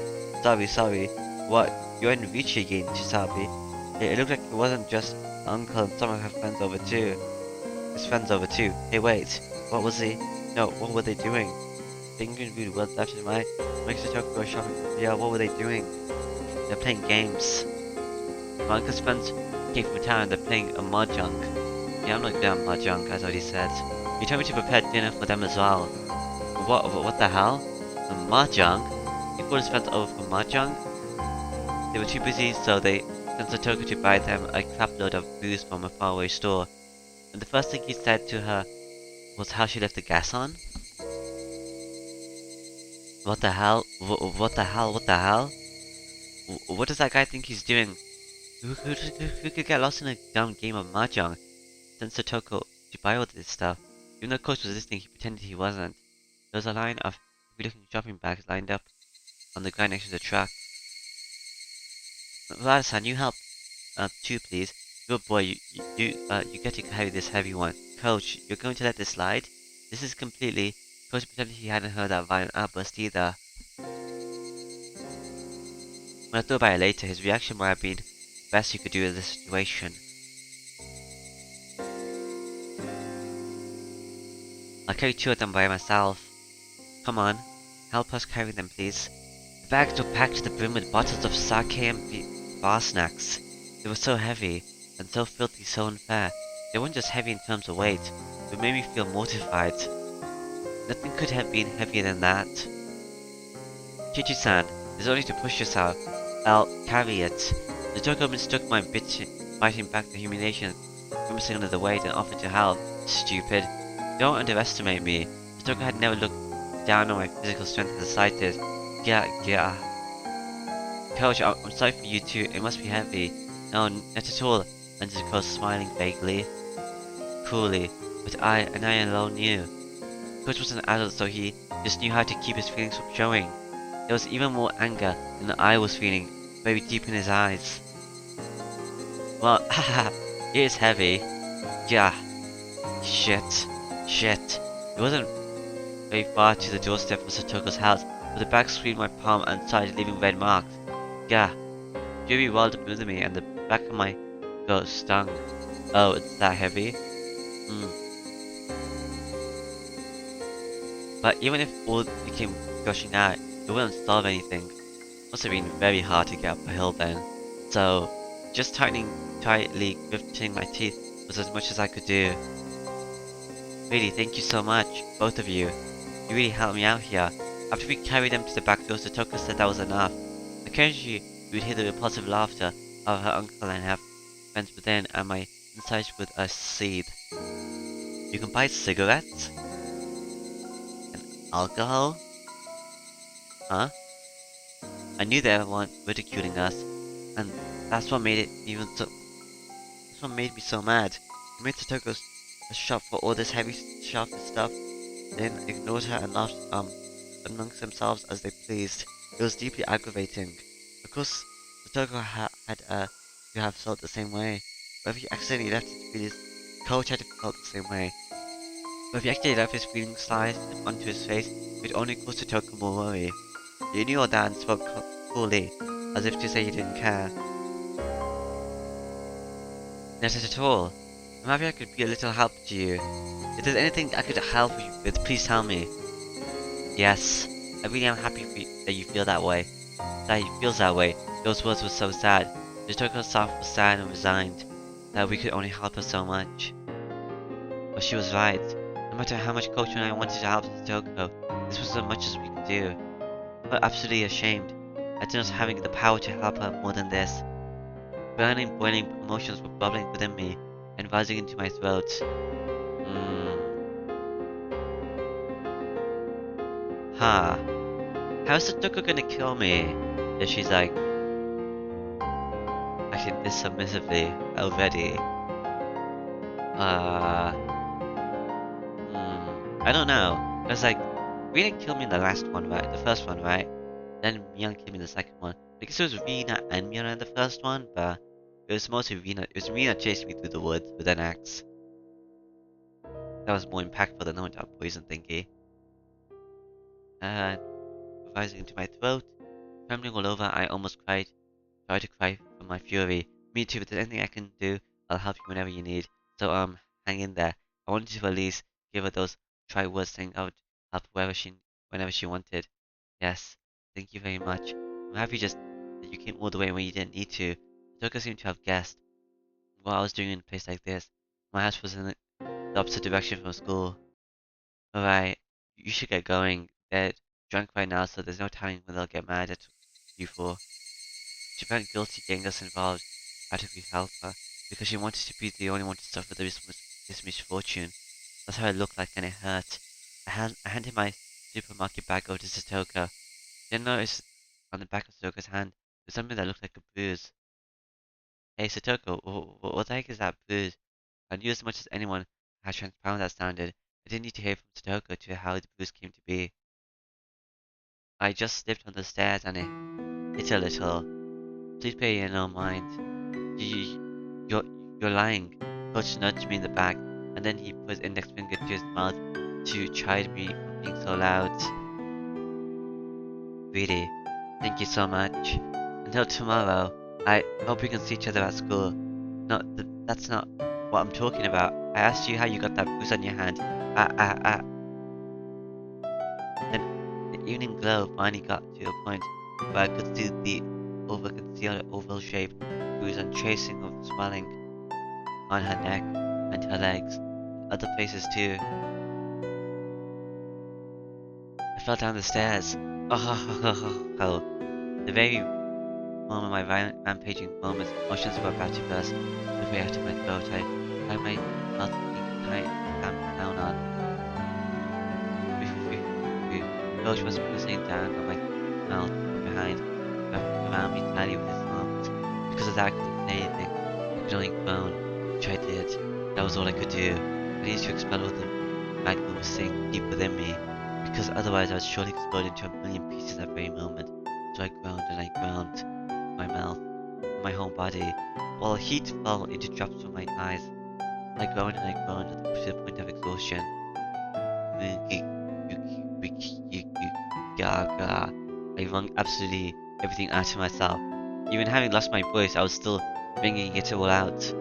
Sorry. What, you're in Richie again, Chisabi? It looked like it wasn't just uncle and some of her friends over too. His friends over too. Hey wait, what was he? No, what were they doing? Thinking really well after my makes the talk go shopping. Yeah, what were they doing? They're playing games. My uncle's friends came from town and they're playing a mahjong. Yeah, I'm not good at mahjong, as I already said. He told me to prepare dinner for them as well. What the hell? A mahjong? He called his friends over for mahjong? They were too busy, so they sent Satoko to buy them a crapload of booze from a faraway store. And the first thing he said to her was how she left the gas on? What the hell? What the hell? What does that guy think he's doing? Who could get lost in a dumb game of mahjong? Sent Satoko to buy all this stuff. Even though Coach was listening, he pretended he wasn't. There was a line of heavy-looking shopping bags lined up on the ground next to the truck. Rada-san, you help too, please. Good boy, you get to carry this heavy one. Coach, you're going to let this slide? This is completely... Coach pretended he hadn't heard that violent outburst either. When I thought about it later, his reaction might have been the best he could do in this situation. I'll carry 2 of them by myself. Come on, help us carry them, please. The bags were packed to the brim with bottles of sake and bar snacks. They were so heavy, and so filthy, so unfair. They weren't just heavy in terms of weight, but made me feel mortified. Nothing could have been heavier than that. Chichi-san, there's only to push yourself. I'll carry it. The Satoko mistook my biting back the humiliation, grimacing under the weight, and offered to help. Stupid. Don't underestimate me. Satoko had never looked down on my physical strength in the slightest. Yeah. Coach, I'm sorry for you too. It must be heavy. No, not at all, answered Coach, smiling vaguely. Coolly. But I alone knew. Coach was an adult, so he just knew how to keep his feelings from showing. There was even more anger than I was feeling, very deep in his eyes. Well, haha, it is heavy. Yeah. Shit. It wasn't very far to the doorstep of Satoko's house, but the bag screened my palm and side, leaving red marks. Yeah. Fury welled up within me, and the back of my throat stung. Oh, it's that heavy? But even if all came gushing out, it wouldn't solve anything. Must have been very hard to get up a hill then. So, just tightly gripping my teeth was as much as I could do. Really, thank you so much, both of you. You really helped me out here. After we carried them to the back door, Satoko said that was enough. Occasionally, we would hear the repulsive laughter of her uncle and her friends within, and my insides would seethe. You can buy cigarettes? And alcohol? Huh? I knew they weren't ridiculing us, and that's what made me so mad. I made Satoko shop for all this heavy sharp stuff, then ignored her and laughed amongst themselves as they pleased. It was deeply aggravating. Of course, Satoko had to have felt the same way. But if he accidentally left his feelings, Coach had to felt the same way. But if he actually left his feelings slide onto his face, it would only cause Satoko more worry. He knew all that and spoke coolly, as if to say he didn't care. Not at all. I'm happy I could be a little help to you. If there's anything I could help you with, please tell me. Yes, I really am happy that you feel that way. That he feels that way. Those words were so sad. Satoko herself was sad and resigned. That we could only help her so much. But she was right. No matter how much coaching I wanted to help Satoko, this was as much as we could do. I felt absolutely ashamed at not having the power to help her more than this. Burning, boiling emotions were bubbling within me and rising into my throat. Ha. How's Satoko gonna kill me? And she's like, acting this submissively already. I don't know. Cause like, Rina killed me in the last one, right? The first one, right? Then Mian killed me in the second one. I guess it was Rina and Mian in the first one, but it was mostly Rina. It was Rina chasing me through the woods with an axe. That was more impactful than knowing that poison thingy. And rising into my throat, trembling all over, I almost cried. Tried to cry from my fury. Me too, if there's anything I can do, I'll help you whenever you need. So hang in there. I wanted to at least give her those try words saying I would help whenever she wanted. Yes, thank you very much. I'm happy just that you came all the way when you didn't need to. Toka seemed to have guessed what I was doing in a place like this. My house was in the opposite direction from school. Alright, you should get going. They're drunk right now, so there's no telling when they'll get mad at you for. She felt guilty getting us involved. How did we help her? Because she wanted to be the only one to suffer this misfortune. That's how it looked like and it hurt. I handed my supermarket bag over to Satoko. Then noticed on the back of Satoko's hand was something that looked like a bruise. Hey Satoko, what the heck is that bruise? I knew as much as anyone how transparent that sounded. I didn't need to hear from Satoko to how the bruise came to be. I just slipped on the stairs and it hit a little. Please pay no mind. You're lying. Coach nudged me in the back, and then he put his index finger to his mouth to chide me for being so loud. Really, thank you so much. Until tomorrow, I hope we can see each other at school. No, that's not what I'm talking about. I asked you how you got that bruise on your hand. Then the evening glow finally got to a point where I could see the over-concealed oval shape bruise and tracing of swelling on her neck and her legs, and other places too. I fell down the stairs. Oh, the very moment my violent rampaging moments, emotions were about to burst the way out of my throat. I had my mouth being tight and clamped down on. Coach was pressing down on my mouth from behind, wrapping around me tightly with his arms. Because of that, I couldn't say anything. I could only groan, which I did. That was all I could do. I needed to expel all the magma sink deep within me, because otherwise I would surely explode into a million pieces that very moment. So I groaned and I groaned, my mouth, my whole body, while heat fell into drops from my eyes. I groaned and I groaned to the point of exhaustion. I wrung absolutely everything out of myself. Even having lost my voice, I was still bringing it all out.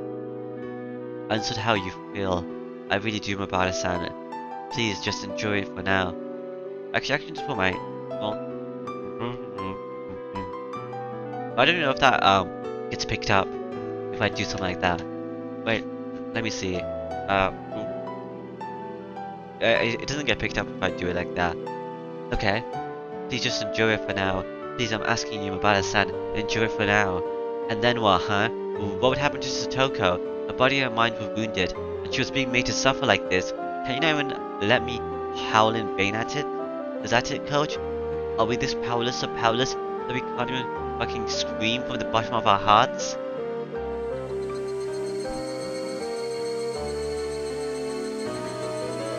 I understood how you feel. I really do, Mabara-san. Please, just enjoy it for now. Actually, I can just put my... Well... I don't know if that, gets picked up. If I do something like that. Wait, let me see. It doesn't get picked up if I do it like that. Okay. Please just enjoy it for now. Please, I'm asking you, Mabara-san, enjoy it for now. And then what, huh? What would happen to Satoko? Her body and mind were wounded, and she was being made to suffer like this. Can you not even let me howl in vain at it? Is that it, Coach? Are we this powerless that we can't even fucking scream from the bottom of our hearts?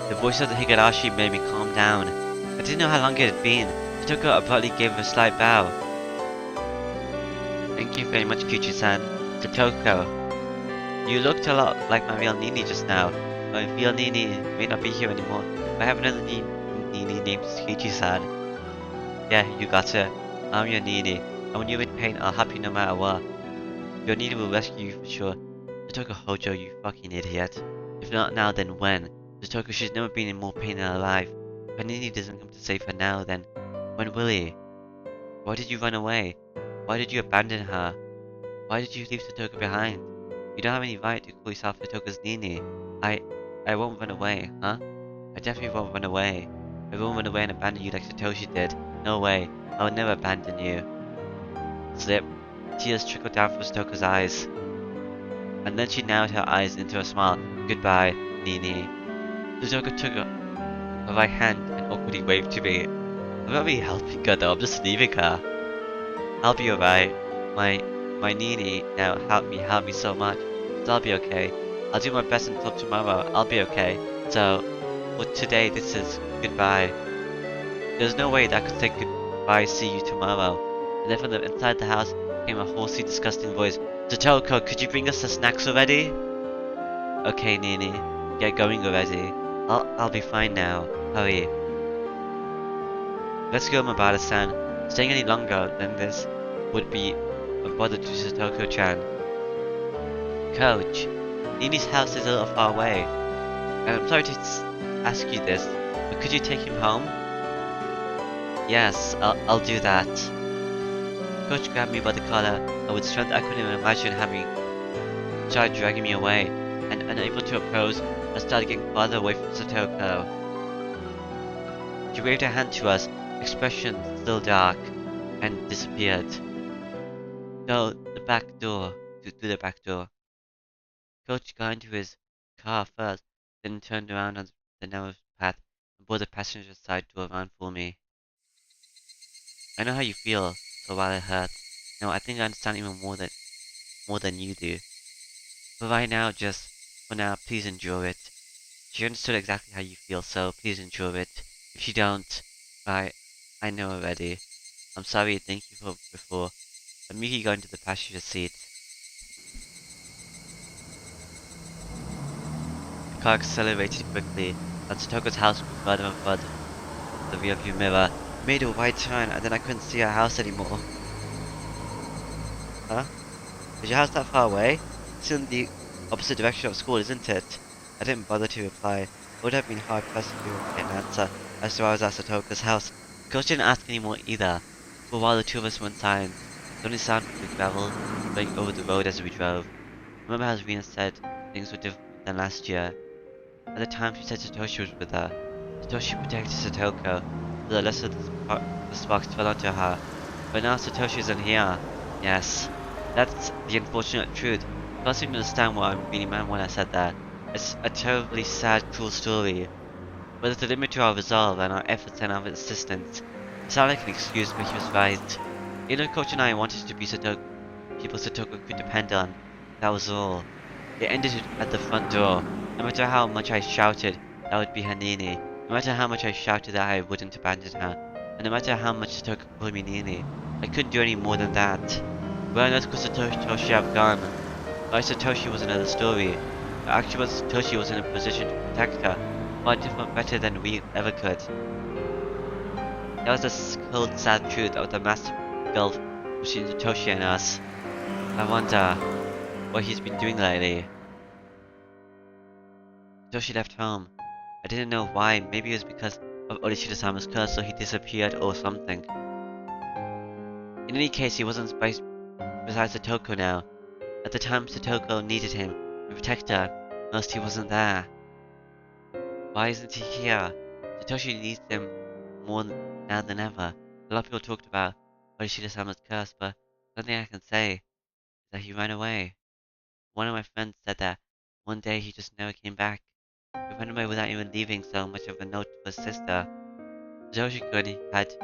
The voice of the Higurashi made me calm down. I didn't know how long it had been. Satoko abruptly gave a slight bow. Thank you very much, Kyuchi-san. Satoko. You looked a lot like my real Nini just now. My real Nini may not be here anymore, but I have another Nini named Kyuchi-san. Yeah, you got her. I'm your Nini, and when you're in pain, I'll help you no matter what. Your Nini will rescue you for sure. Satoko Hojo, you fucking idiot. If not now, then when? Satoko, she's never been in more pain in her life. If Nini doesn't come to save her now, then when will he? Why did you run away? Why did you abandon her? Why did you leave Satoko behind? You don't have any right to call yourself Satoko's Nini. I won't run away, huh? I definitely won't run away. I won't run away and abandon you like Satoshi did. No way. I will never abandon you. Slip. Tears trickled down from Satoko's eyes. And then she narrowed her eyes into a smile. Goodbye, Nini. Satoko took her right hand and awkwardly waved to me. I'm not really helping her though, I'm just leaving her. I'll be alright. My Nini now help me so much. So I'll be okay. I'll do my best until tomorrow. I'll be okay. So, for today, this is goodbye. There's no way that I could say goodbye, see you tomorrow. And then from the inside the house came a horsey, disgusting voice. Satoko, could you bring us the snacks already? Okay, Nini. Get going already. I'll be fine now. Hurry. Let's go, Mabara-san. Staying any longer than this would be a bother to Satoko-chan. Coach, Nini's house is a little far away. And I'm sorry to ask you this, but could you take him home? Yes, I'll do that. Coach grabbed me by the collar, and with strength I couldn't imagine having tried dragging me away, and unable to approach, I started getting farther away from Satoko. She waved her hand to us, expression still dark, and disappeared. Through the back door. Coach got into his car first, then turned around on the narrow path and brought the passenger side door around for me. I know how you feel, so while it hurts, no, I think I understand even more than you do. But right now, for now, please endure it. She understood exactly how you feel, so please endure it. If you don't, I know already. I'm sorry, thank you for before. Miki got into the passenger seat. The car accelerated quickly, and Satoko's house grew further and further from the rearview mirror. It made a wide turn, and then I couldn't see our house anymore. Huh? Is your house that far away? It's in the opposite direction of school, isn't it? I didn't bother to reply. It would have been hard pressed to get an answer as to where I was at Satoko's house. The coach didn't ask any more either. For a while the two of us were in silence. The only sound was the gravel going over the road as we drove. I remember how Rena said things were different than last year. At the time she said Satoshi was with her. Satoshi protected Satoko, so the rest of the sparks fell onto her. But now Satoshi isn't here. Yes, that's the unfortunate truth. I can't seem to understand what I really meant when I said that. It's a terribly sad, cruel story. But there's a limit to our resolve and our efforts and our insistence. It sounded like an excuse, but he was right. Either Coach and I wanted to be people Satoko could depend on. That was all. It ended at the front door. No matter how much I shouted that would be her Nini, no matter how much I shouted that I wouldn't abandon her, and no matter how much Satoko called me Nini, I couldn't do any more than that. Where on earth could Satoshi have gone? Why Satoshi was another story. But actually Satoshi was in a position to protect her, far different better than we ever could. That was the cold sad truth of the massive gulf between Satoshi and us. I wonder what he's been doing lately. Satoshi left home. I didn't know why, maybe it was because of Orishida-sama's curse, so he disappeared or something. In any case, he wasn't beside Satoko now. At the time, Satoko needed him to protect her, most he wasn't there. Why isn't he here? Satoshi needs him more now than ever. A lot of people talked about Orishida-sama's curse, but the only thing I can say is that he ran away. One of my friends said that one day he just never came back. He went away without even leaving so much of a note for his sister. Satoshi had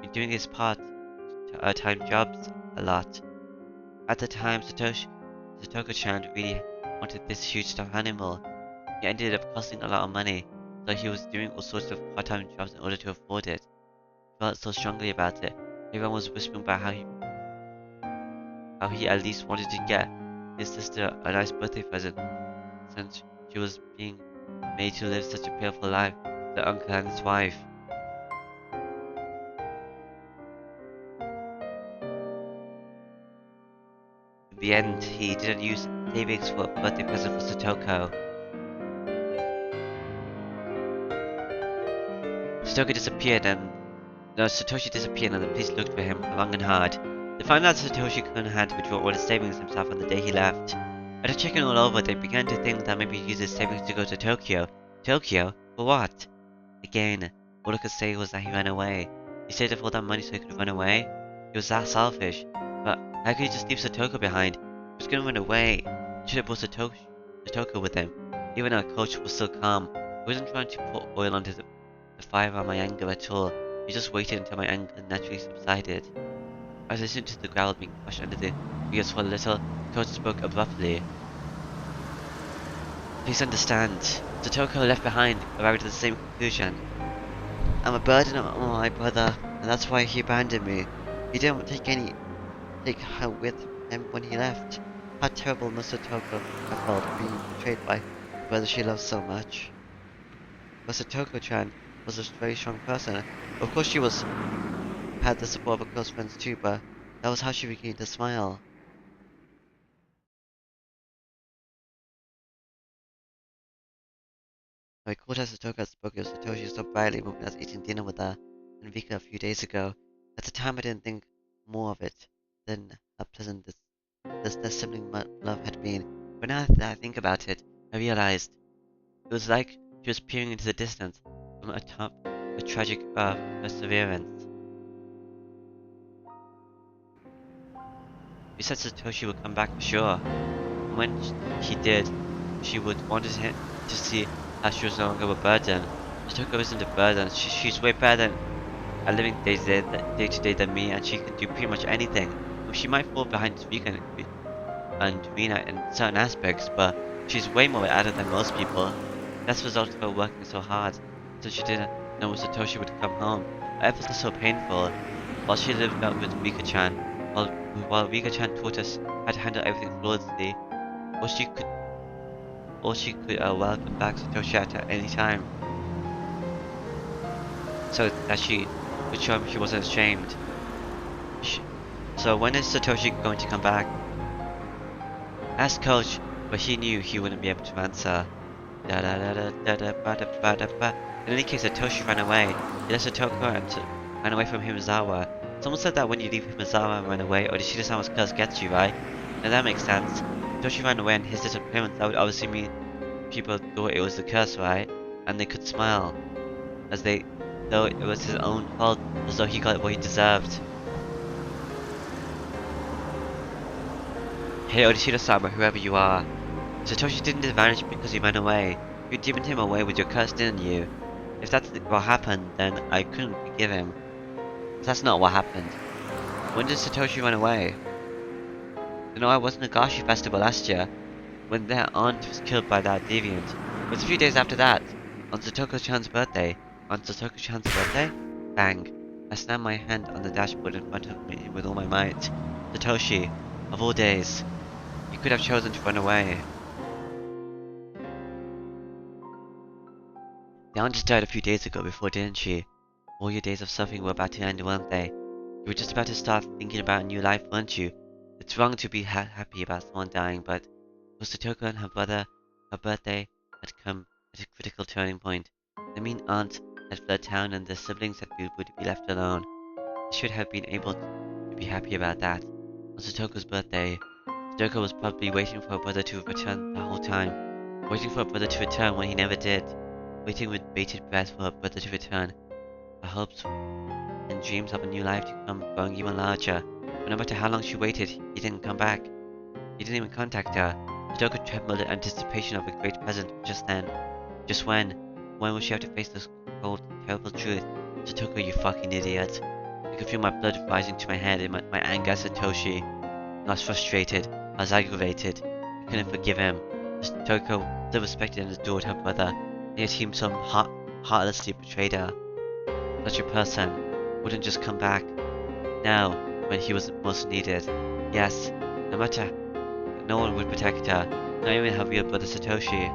been doing his part-time jobs a lot. At the time, Satoko-chan really wanted this huge stuffed animal. It ended up costing a lot of money, so he was doing all sorts of part-time jobs in order to afford it. He felt so strongly about it. Everyone was whispering about how he at least wanted to get his sister a nice birthday present, since she was being made to live such a pitiful life with her uncle and his wife. In the end, he didn't use savings for a birthday present for Satoko. Satoko disappeared and no, Satoshi disappeared and the police looked for him long and hard. They found out Satoshi couldn't had to withdraw all his savings himself on the day he left. After checking all over, they began to think that maybe he used his savings to go to Tokyo. Tokyo? For what? Again, all I could say was that he ran away. He saved up all that money so he could run away? He was that selfish. But how could he just leave Satoko behind? He was gonna run away. He should have brought Satoko with him. Even our coach was still calm. He wasn't trying to pour oil onto the fire on my anger at all. He just waited until my anger naturally subsided. I listened to the growl being crushed under the wheels for a little. The coach spoke abruptly. Please understand. Satoko left behind, arrived at the same conclusion. I'm a burden on my brother, and that's why he abandoned me. He didn't take her with him when he left. How terrible must Satoko have felt being betrayed by the brother she loved so much. But Satoko-chan was a very strong person. Of course she had the support of her close friends too, but that was how she regained a smile. I recalled how Satoko had spoken of Satoshi so brightly when I was eating dinner with her and Vika a few days ago. At the time I didn't think more of it than how pleasant their sibling love had been. But now that I think about it, I realized it was like she was peering into the distance from atop a tragic perseverance. She said Satoshi would come back for sure, and when he did, she would wanted him to see how she was no longer a burden. Satoko isn't a burden, she's way better at living day to day than me, and she can do pretty much anything. She might fall behind Vika and Rina in certain aspects, but she's way more adult than most people. That's the result of her working so hard, so she didn't know when Satoshi would come home. Her efforts are so painful. While she lived out with Rika-chan, while Rika-chan taught us how to handle everything flawlessly, or she could welcome back Satoshi at any time, so that she could show him she wasn't ashamed. So when is Satoshi going to come back? I asked Coach, but he knew he wouldn't be able to answer. In any case, Satoshi ran away. He left Satoko and ran away from Himazawa. Someone said that when you leave Himazawa and run away, or Ishida-sama's curse gets you, right? Now that makes sense. Satoshi ran away and his disappearance, that would obviously mean people thought it was the curse, right? And they could smile, though it was his own fault, as though he got what he deserved. Hey Odishida-sama, whoever you are. Satoshi didn't vanish because he ran away. You driven him away with your curse, didn't you? If that's what happened, then I couldn't forgive him. But that's not what happened. When did Satoshi run away? You know, I was in the Higurashi festival last year, when their aunt was killed by that deviant. It was a few days after that, on Satoko-chan's birthday. On Satoko-chan's birthday? Bang. I slammed my hand on the dashboard in front of me with all my might. Satoshi, of all days, you could have chosen to run away. The aunt just died a few days ago before, didn't she? All your days of suffering were about to end, weren't they? You were just about to start thinking about a new life, weren't you? It's wrong to be happy about someone dying, but for Satoko and her brother, her birthday had come at a critical turning point. The mean aunt had fled town and the siblings would be left alone. They should have been able to be happy about that. On Satoko's birthday, Satoko was probably waiting for her brother to return the whole time. Waiting for her brother to return when he never did. Waiting with bated breath for her brother to return. Her hopes and dreams of a new life to come growing even larger. But no matter how long she waited, he didn't come back. He didn't even contact her. Satoko trembled in anticipation of a great present just then. Just when? When will she have to face this cold, terrible truth? Satoko, you fucking idiot. I could feel my blood rising to my head in my anger at Satoshi. I was frustrated. I was aggravated. I couldn't forgive him. Satoko still respected and adored her brother, and yet he so heartlessly betrayed her. Such a person wouldn't just come back now when he was most needed. Yes, no matter, no one would protect her, not even her real brother Satoshi.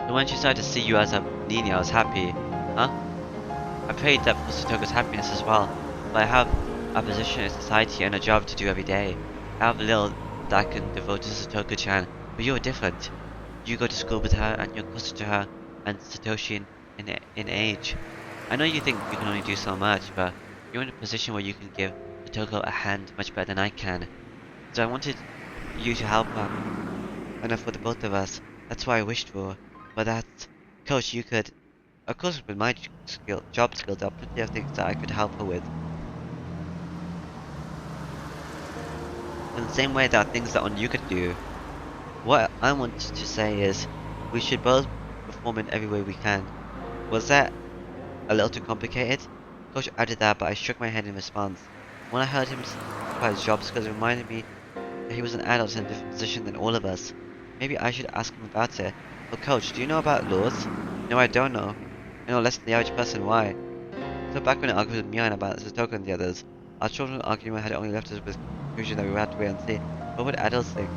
So when she started to see you as a Nini, I was happy, huh? I prayed that for Satoko's happiness as well, but I have a position in society and a job to do every day. I have little that I can devote to Satoko-chan, but you're different. You go to school with her and you're closer to her and Satoshi in age. I know you think you can only do so much, but you're in a position where you can give Satoko a hand much better than I can. So I wanted you to help her, enough for the both of us. That's why I wished for. But that's, Coach, you could, of course with my job skills, there are plenty of things that I could help her with. In the same way there are things that only you could do. What I want to say is, we should both perform in every way we can. Was that a little too complicated? Coach added that, but I shook my head in response. When I heard him about his job skills, it reminded me that he was an adult in a different position than all of us. Maybe I should ask him about it. Oh, Coach, do you know about laws? No, I don't know. I know less than the average person. Why? So back when I argued with Mian about Satoko and the others, our children's argument had only left us with the conclusion that we would have to wait and see. What would adults think?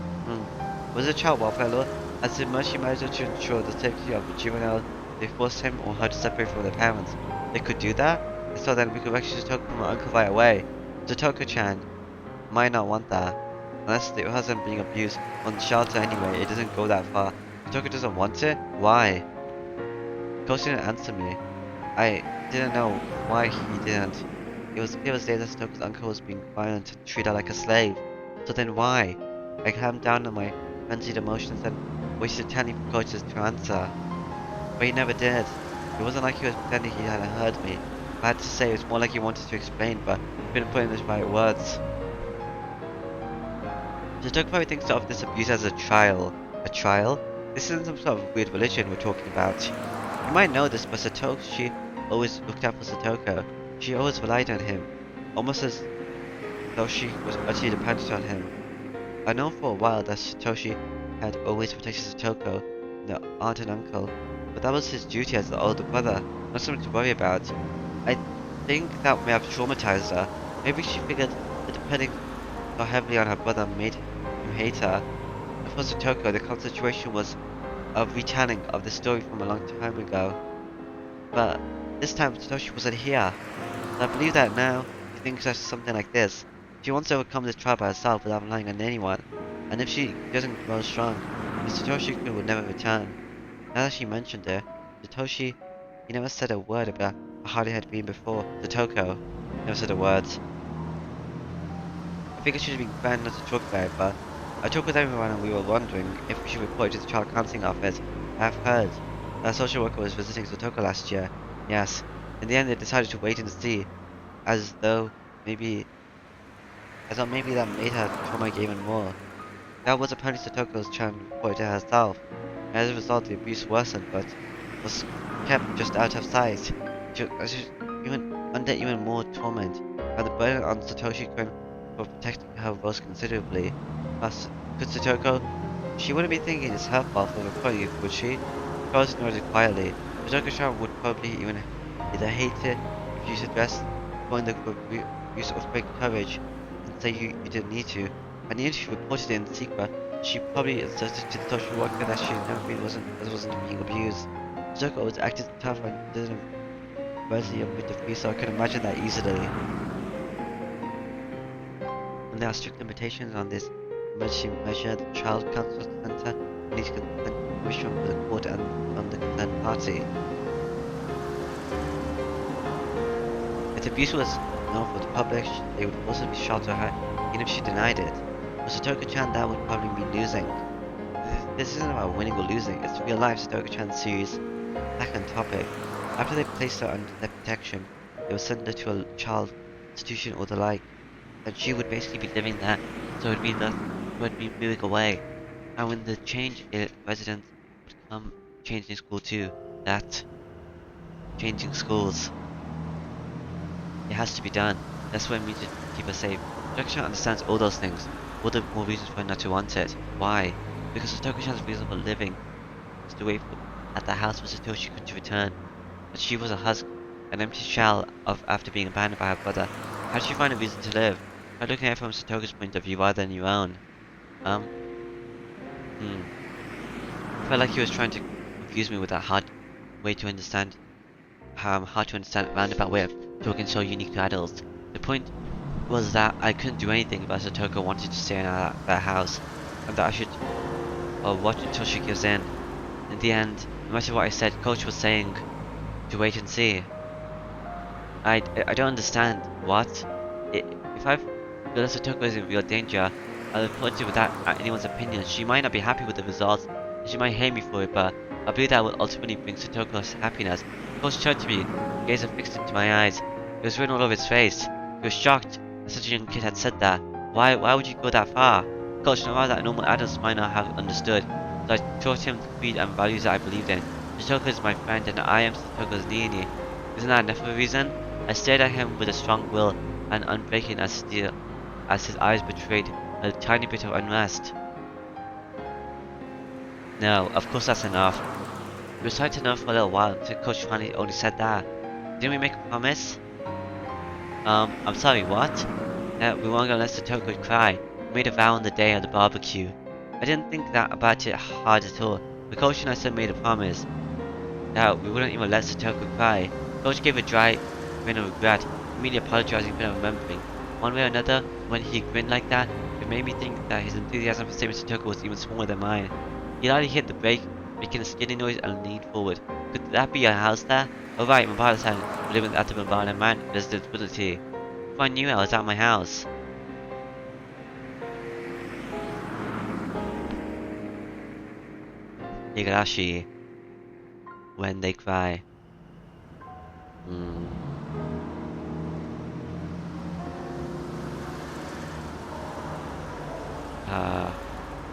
Was it a child welfare law? As if much measure to ensure the safety of the juvenile, they forced him or her to separate from their parents. They could do that? And so then we could rescue Satoko from our uncle right away. Satoko-chan might not want that. Unless it wasn't being abused. On the shelter anyway, it doesn't go that far. Satoko doesn't want it? Why? Coach didn't answer me. I didn't know why he didn't. It was clear as day that Satoko's uncle was being violent and treated her like a slave. So then why? I calmed down on my frenzied emotions and wasted time for Coach to answer. But he never did. It wasn't like he was pretending he hadn't heard me. I had to say, it was more like he wanted to explain, but he couldn't put in the right words. Satoko probably thinks of this abuse as a trial. A trial? This isn't some sort of weird religion we're talking about. You might know this, but Satoshi always looked out for Satoko. She always relied on him, almost as though she was utterly dependent on him. I know for a while that Satoshi had always protected Satoko and their aunt and uncle, but that was his duty as the older brother, not something to worry about. I think that may have traumatized her. Maybe she figured that depending so heavily on her brother made him hate her. And for Satoko, the current situation was a retelling of the story from a long time ago. But this time Satoshi wasn't here. And I believe that now she thinks of something like this. She wants to overcome this trial by herself without relying on anyone. And if she doesn't grow strong, the Satoshi-kun will never return. Now that she mentioned it, Satoshi, he never said a word about how hard it had been before. Satoko never said a word. I figured she should be grand not to talk about it, but I talked with everyone and we were wondering if we should report it to the child counseling office. I have heard that a social worker was visiting Satoko last year. Yes. In the end, they decided to wait and see, as though maybe that made her trauma even more. That was apparently Satoko's trying to report it to herself. And as a result, the abuse worsened, but was kept just out of sight. She was even under even more torment, and the burden on Satoshi-kun for protecting her rose considerably. Plus, could Satoko? She wouldn't be thinking it's her fault for reporting it, would she? Rose nodded quietly. Satoko-chan would probably even either hate it if you suggest going the use of great courage and say you didn't need to. And even if she reported it in secret, she probably insisted to the social worker that she never really wasn't being abused. Satoko always acted tough and didn't readily admit defeat, so I can imagine that easily. And there are strict limitations on this emergency measure. The child counsel center needs permission from the court and from the concerned party. If abuse was known for the public, they would also be shot to her, even if she denied it. For Satoko-chan, that would probably mean losing. This isn't about winning or losing, it's real life. Satoko-chan series second topic. After they placed her under their protection, they would send her to a child institution or the like. And she would basically be living there, so it would be moving away. And when the change in residents would come changing school too, that changing schools. It has to be done. That's what it means to keep her safe. Satoko-chan understands all those things. All the more reasons for her not to want it. Why? Because Satoko-chan's reason for living was to wait at the house for Satoshi-kun to return. But she was a husk, an empty shell of after being abandoned by her brother. How did she find a reason to live? By looking at it from Satoko's point of view rather than your own. I felt like he was trying to confuse me with that hard to understand roundabout way of talking so unique to adults. The point was that I couldn't do anything about Satoko wanting to stay in that house, and that I should watch until she gives in. In the end, no matter what I said, Coach was saying to wait and see. I don't understand. What? If I feel that Satoko is in real danger, I'll report it without anyone's opinion. She might not be happy with the results, and she might hate me for it, but I believe that will ultimately bring Satoko's happiness. Coach turned to me, gaze fixed into my eyes. It was written all over his face. He was shocked that such a young kid had said that. Why would you go that far? Coach, no matter that normal adults might not have understood, so I taught him the creed and values that I believed in. Satoko is my friend, and I am Satoko's Nini. Isn't that enough of a reason? I stared at him with a strong will and unbreaking as steel, as his eyes betrayed a tiny bit of unrest. No, of course that's enough. We were silent enough for a little while until Coach finally only said that. Didn't we make a promise? I'm sorry, what? We weren't gonna let Satoko cry. We made a vow on the day of the barbecue. I didn't think that about it hard at all, but Coach and I still made a promise. That we wouldn't even let Satoko cry. Coach gave a dry grin of regret, immediately apologizing for not remembering. One way or another, when he grinned like that, it made me think that his enthusiasm for saving Satoko was even smaller than mine. He lightly hit the brake, making a skidding noise and leaned forward. Could that be a house there? Oh right, my father's house. We live at the Bombana Man residence. Before I knew it, I was at my house. Higurashi. When they cry.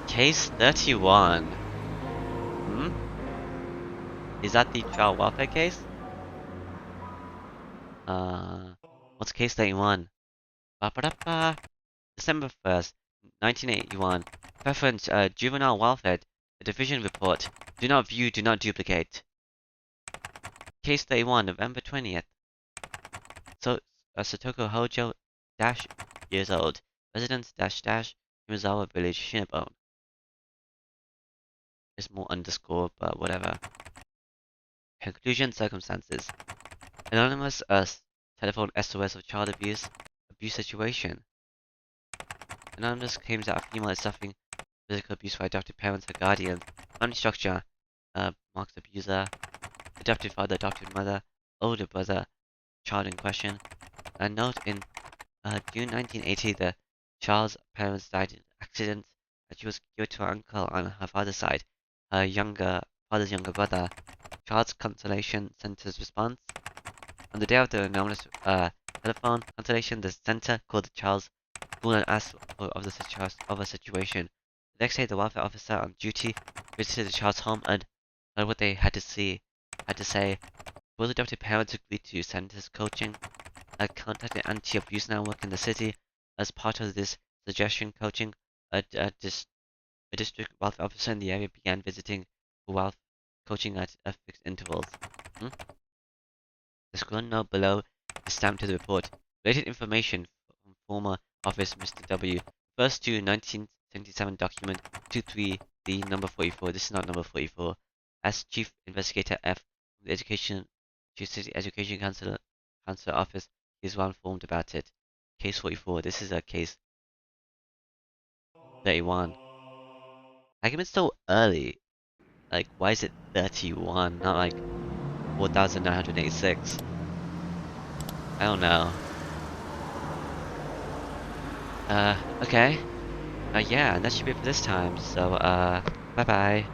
Case 31. Is that the child welfare case? What's case 31? Ba-ba-da-ba. December 1st, 1981. Preference, juvenile welfare. The division report. Do not view, do not duplicate. Case 31, November 20th. So, Satoko Hojo, dash, years old. Residence, dash, dash, Himazawa Village, Shinabone. There's more underscore, but whatever. Conclusion, circumstances. Anonymous, telephone SOS of child abuse situation. Anonymous claims that a female is suffering physical abuse by adopted parents or guardians. Family structure, marks abuser, adopted father, adopted mother, older brother, child in question. A note in June 1980, the child's parents died in an accident, and she was given to her uncle on her father's side, her father's younger brother. Child's consolation center's response. On the day of the anonymous telephone consultation, the center called the child's school and asked of the situation. The next day, the welfare officer on duty visited the child's home and heard what they had to say. Both adopted parents agreed to center's coaching. Contacted an anti-abuse network in the city. As part of this suggestion coaching, a district welfare officer in the area began visiting for welfare coaching at fixed intervals. The scroll note below is stamped to the report. Related information from former office Mr. W. First to 1977 document 23D number 44. This is not number 44. As Chief Investigator F from the Chief City Education Council office, he is well informed about it. Case 44. This is a case 31. Like, it's so early. Like, why is it 31? Not like 4,986. I don't know. Okay. Yeah, and that should be it for this time. So, bye bye.